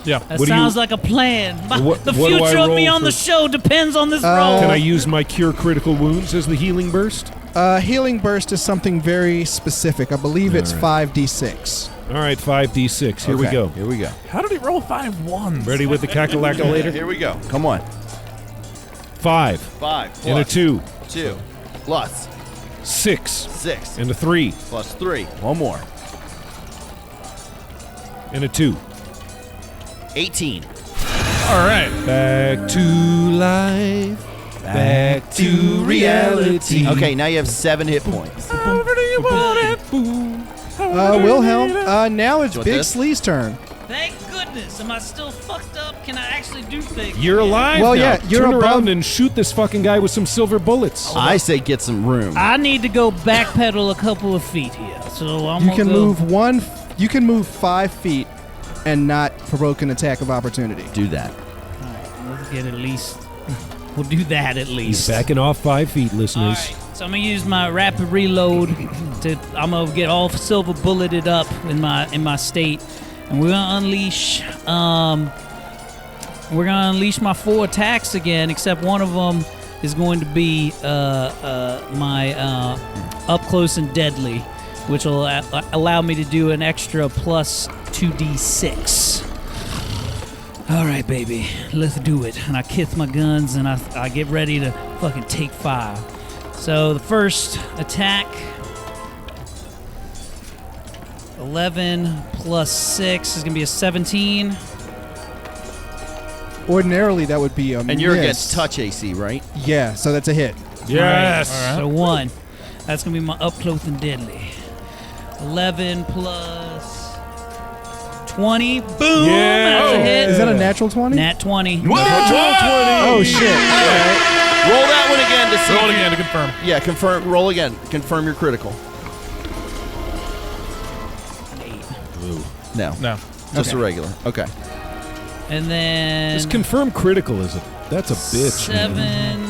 Yeah. That What do sounds you- like a plan. What- The what do I future of me roll on the for- show depends on this roll. Can I use my cure critical wounds as the healing burst? Healing burst is something very specific. I believe it's All 5d6. All right, 5d6. Here we Okay, go. Here we go. How did he roll 5 ones? Ready with the calculator? Here we go. Come on. 5 5 plus and a 2, 2 plus 6 6 and a 3 plus 3. One more. and a 2. 18. All right. Back to life. Back to reality. Okay, now you have 7 hit points. However do you want it? Wilhelm, now it's You want Big this? Slee's turn. Thank goodness. Am I still fucked up? Can I actually do things? You're alive Well, now. yeah, you're Turn above- around and shoot this fucking guy with some silver bullets. I say get some room. I need to go backpedal a couple of feet here. So I'm You gonna can go. move You can move 5 feet and not provoke an attack of opportunity. Do that. Let's get at least. We'll do that at He's least. backing off 5 feet, All listeners. right. So I'm gonna use my rapid reload to. I'm gonna get all silver bulleted up in my state, and we're gonna unleash. We're gonna unleash my 4 attacks again, except one of them is going to be my up close and deadly, which will allow me to do an extra plus 2d6. All right, baby, let's do it. And I kiss my guns and I get ready to fucking take fire. So the first attack, 11 plus 6 is gonna be a 17. Ordinarily, that would be a And you're miss. against touch AC, right? Yeah, so that's a hit. Yes. All right. So 1. That's gonna be my up close and deadly. 11 plus 20. Boom! That's a hit. Is that a natural 20? Nat 20. Oh, shit. Roll that one again to see. Roll it again to confirm. Yeah, confirm. Roll again. Confirm your critical. No. No. Just a regular. Okay. And then Just confirm critical is it? That's a bitch. man.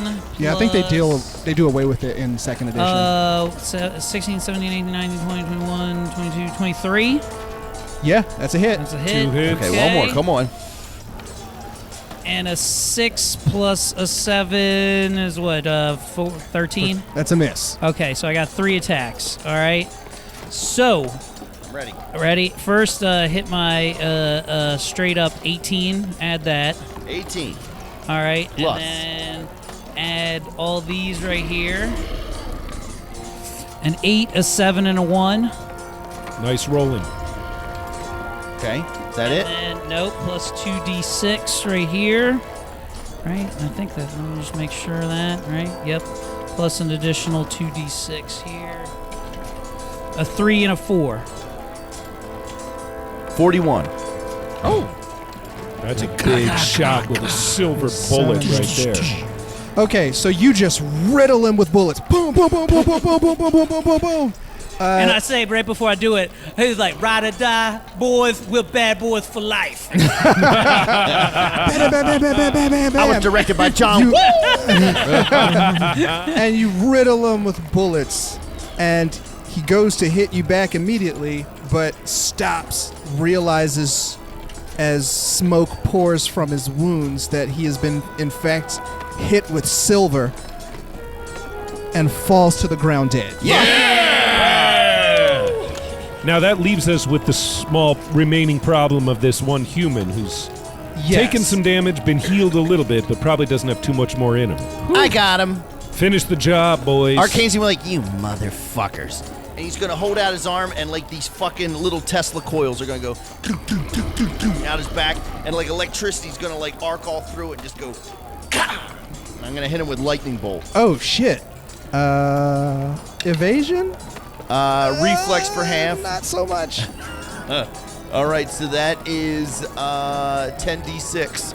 7. Yeah, I think they plus, do away with it in second edition. 16, 17, 18, 19, 20, 21, 22, 23. Yeah, that's a hit. That's a hit. 2 hits. Okay, one more. Come on. And a 6 plus a 7 is what? 13? That's a miss. Okay, so I got 3 attacks. All right. So, I'm ready. ready? First, hit my straight up 18. Add that. 18. All right. Plus. And then add all these right here. An 8, a 7, and a 1. Nice rolling. Okay. Is that it? And nope, plus 2d6 right here. Right? I think that, let me just make sure of that, right? Yep. Plus an additional 2d6 here. A 3 and a 4. 41. That's a big shot with a silver bullet right there. Okay, so you just riddle him with bullets. Boom, boom, boom, boom, boom, boom, boom, boom, boom, boom, boom, boom. And I say right before I do it, he's like, ride or die, boys, we're bad boys for life. Bam, bam, bam, bam, bam, bam, bam, I was bam. directed by John. You- and you riddle him with bullets, and he goes to hit you back immediately, but stops, realizes as smoke pours from his wounds that he has been, in fact, hit with silver, and falls to the ground dead. Now that leaves us with the small remaining problem of this one human who's taken some damage, been healed a little bit, but probably doesn't have too much more in him. I got him. Finish the job, boys. Arcane's gonna be like, you motherfuckers. And he's gonna hold out his arm, and like these fucking little Tesla coils are gonna go out his back, and like electricity's gonna like arc all through it and just go. And I'm gonna hit him with lightning bolt. Oh, shit. Evasion? Reflex for half. Not so much. All right, so that is 10d6.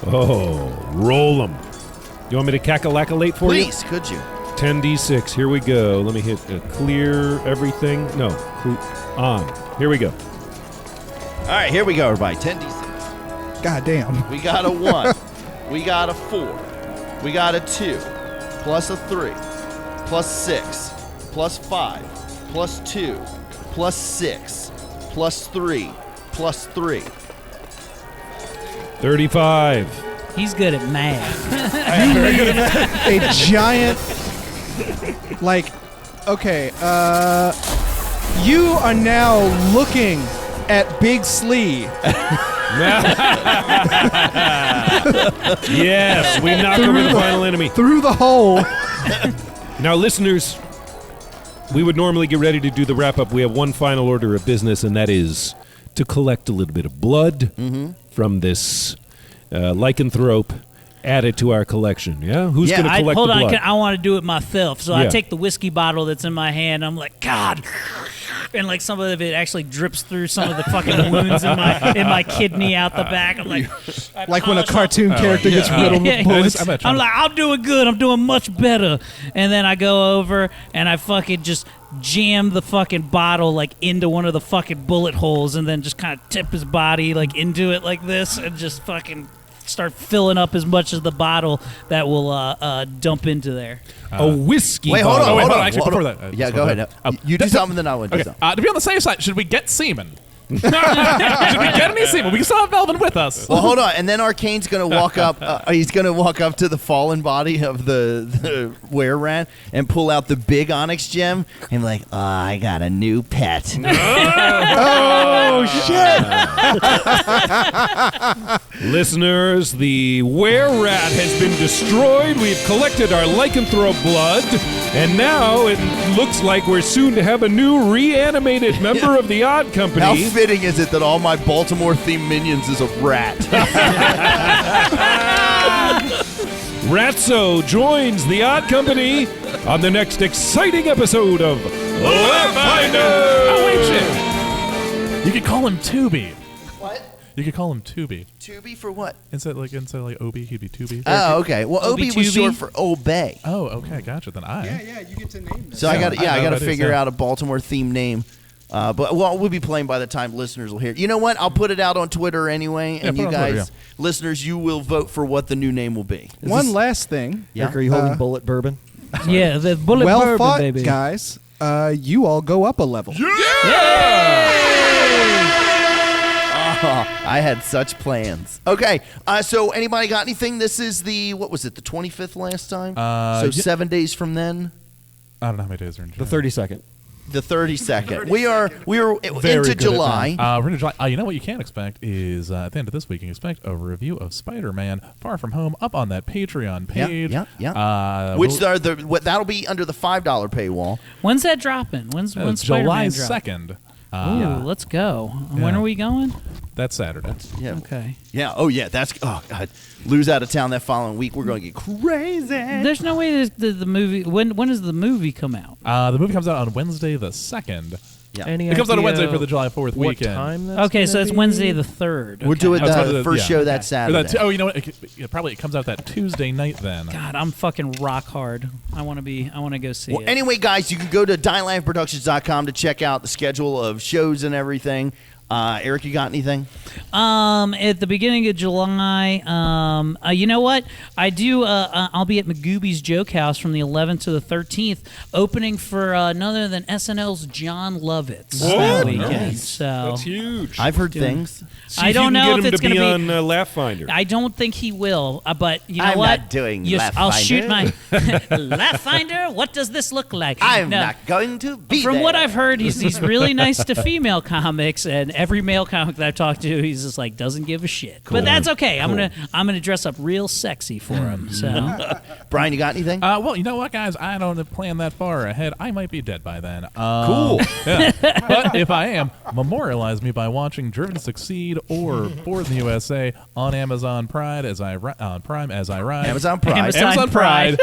Oh, roll them. You want me to cackalaculate for you? Please, could you? 10d6. Here we go. Let me hit clear everything. No, on. Here we go. All right, here we go, everybody. 10d6. God damn. We got a 1. We got a 4. We got a 2. Plus a 3. Plus 6. Plus 5. Plus 2. Plus 6. Plus 3. Plus 3. 35. He's good at math. A giant, like, okay, you are now looking at Big Slee. Yes, we knock over the final enemy. Through the hole. Now, listeners, we would normally get ready to do the wrap-up. We have one final order of business, and that is to collect a little bit of blood from this lycanthrope, add it to our collection. Yeah? Who's going to collect hold the on, blood? I want to do it myself. So Yeah. I take the whiskey bottle that's in my hand. I'm like, God. And like some of it actually drips through some of the fucking wounds in my kidney out the back. I'm like, Like when a cartoon character gets riddled with bullets. I'm like, I'll do it good. I'm doing much better. And then I go over and I fucking just jam the fucking bottle like into one of the fucking bullet holes, and then just kind of tip his body like into it like this, and just fucking start filling up as much of the bottle that will dump into there. A whiskey Wait, hold bottle. on, hold on. Actually, hold before on. that. Yeah, go ahead. You do something, then I would do Okay. something. To be on the safe side, should we get semen? Should we get any semen? We can still have Melvin with us. Well, hold on, and then Arcane's gonna walk up. He's gonna walk up to the fallen body of the were-rat and pull out the big onyx gem and be like, "Oh, I got a new pet." Oh, shit. Listeners, the were-rat has been destroyed. We've collected our lycanthrope blood, and now it looks like we're soon to have a new reanimated member of the Odd Company. How fitting is it that all my Baltimore-themed minions is a rat? Ratso joins the Odd Company on the next exciting episode of Pathfinder. Oh, wait, shit. You could call him Tubi. What? You could call him Tubi. Tubi for what? Instead like Obi, he'd be Tubi. Oh, okay. Well, Obi was Obi-Tubi? short for Obey. Oh, okay, gotcha. Then I. Yeah, you get to name this. So I got I know to what it is, figure yeah. out a Baltimore-themed name. But we'll be playing by the time listeners will hear it. You know what? I'll put it out on Twitter anyway, and put you it on Twitter, guys, listeners, you will vote for what the new name will be. One last thing. Yeah. Eric, are you holding bullet bourbon? Yeah, the bullet Well bourbon, fought, baby. guys. You all go up a level. I had such plans. Okay, so anybody got anything? This is the, what was it, the 25th last time? So yeah. 7 days from then? I don't know how many days are in The June. 32nd. The 32nd. We are Very into good at July. We're into July. You know what you can expect is at the end of this week, you can expect a review of Spider-Man Far From Home up on that Patreon page. Yeah. Which are that'll be under the $5 paywall. When's that dropping? When's July Spider-Man drop? 2nd. Ooh, let's go. When Yeah. are we going? That's Saturday. Yeah. Okay. Yeah. Oh yeah. That's God. Lose out of town that following week. We're going to get crazy. There's no way the movie. When does the movie come out? The movie comes out on Wednesday the 2nd. Yeah. It comes out on Wednesday for the July 4th What weekend. time that's Okay, so gonna it's be? Wednesday the 3rd. We're doing That's the what first show that Or Saturday. that you know what? It comes out that Tuesday night then. God, I'm fucking rock hard. I want to go see Well, it. anyway, guys, you can go to DineLifeProductions.com to check out the schedule of shows and everything. Eric, you got anything? At the beginning of July, you know what? I do. I'll be at Magooby's Joke House from the 11th to the 13th, opening for none other than SNL's John Lovitz that weekend. Nice. So That's huge. I've heard things. See I if don't you can know get if him it's to be gonna be on Laugh Finder. I don't think he will, but you know I'm what? not doing I'll shoot my Laugh-Finder. Laugh Finder. What does this look like? I'm No. not going to be From there. what I've heard, he's really nice to female comics, and every male comic that I've talked to, he's just like doesn't give a shit. But that's okay. I'm gonna dress up real sexy for him. So Brian, you got anything? Well, you know what, guys? I don't plan that far ahead. I might be dead by then. Cool. Yeah. But if I am, memorialize me by watching Driven to Succeed or Born in the USA on Amazon Prime as I ride. Amazon Prime. Amazon Pride.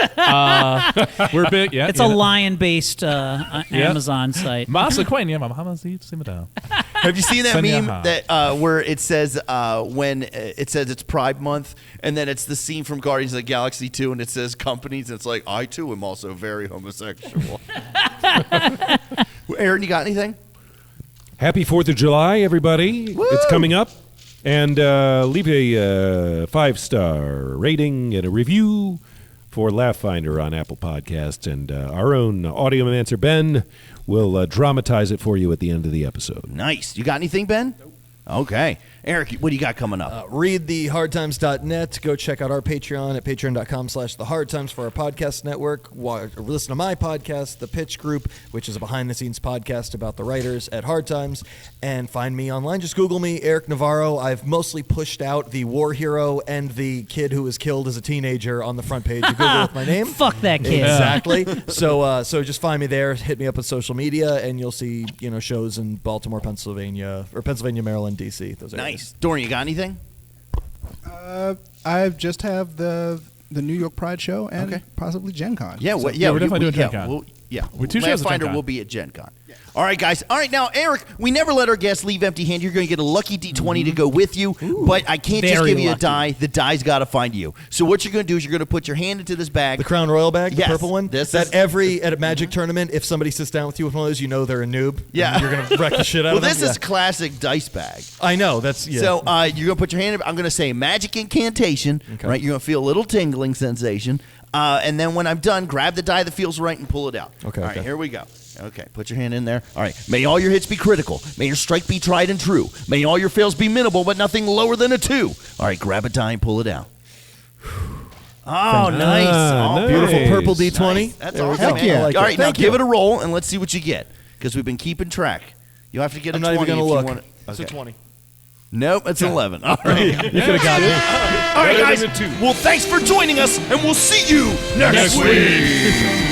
We're big. Yeah, it's a lion-based Amazon site. Masa Quenya, Mahamazid Simada. Have you seen that Sanya meme Ha. that where it says when it says it's Pride Month, and then it's the scene from Guardians of the Galaxy 2, and it says companies, and it's like, I too am also very homosexual. Aaron, you got anything? Happy 4th of July, everybody. It's coming up. And leave a 5-star rating and a review for Laugh Finder on Apple Podcasts. And our own Audiomancer, Ben, will dramatize it for you at the end of the episode. Nice. You got anything, Ben? Okay. Eric, what do you got coming up? Read the hardtimes.net. Go check out our Patreon at patreon.com/thehardtimes for our podcast network. Listen to my podcast, The Pitch Group, which is a behind-the-scenes podcast about the writers at Hard Times. And find me online. Just Google me, Eric Navarro. I've mostly pushed out the war hero and the kid who was killed as a teenager on the front page of Google with my name. Fuck that kid. Exactly. So just find me there. Hit me up on social media, and you'll see shows in Baltimore, Pennsylvania, or Pennsylvania, Maryland, D.C. Those areas. Nice. Dorian, you got anything? I just have the New York Pride show and possibly Gen Con. Yeah, we're definitely doing Gen Con. We two shows at Gen Finder Con. will be at Gen Con. Yeah. All right, guys. All right, now, Eric, we never let our guests leave empty-handed. You're going to get a lucky D20 to go with you, but I can't just Very give you a lucky. die. The die's got to find you. So what you're going to do is you're going to put your hand into this bag. The Crown Royal bag, Yes. the purple one. This at is- a Magic tournament, if somebody sits down with you with one of those, they're a noob. Yeah. And you're gonna wreck the shit out Well, of them. this is classic dice bag. I know. That's So you're going to put your hand in. I'm going to say magic incantation, right? You're going to feel a little tingling sensation. And then when I'm done, grab the die that feels right and pull it out. Okay, All right, okay. here we go. Okay, put your hand in there. All right. May all your hits be critical. May your strike be tried and true. May all your fails be minimal, but nothing lower than a 2. All right, grab a die and pull it out. Oh, nice. Oh, nice. beautiful purple D20. Nice. That's There we awesome, go. man. I like All it. right, now Thank give you. it a roll, and let's see what you get, because we've been keeping track. You'll have to get I'm a not 20 even if gonna you look. want it. It's a 20. Nope, it's 11. All right. You could have got me. All right, Better guys. than a 2. Well, thanks for joining us, and we'll see you next week.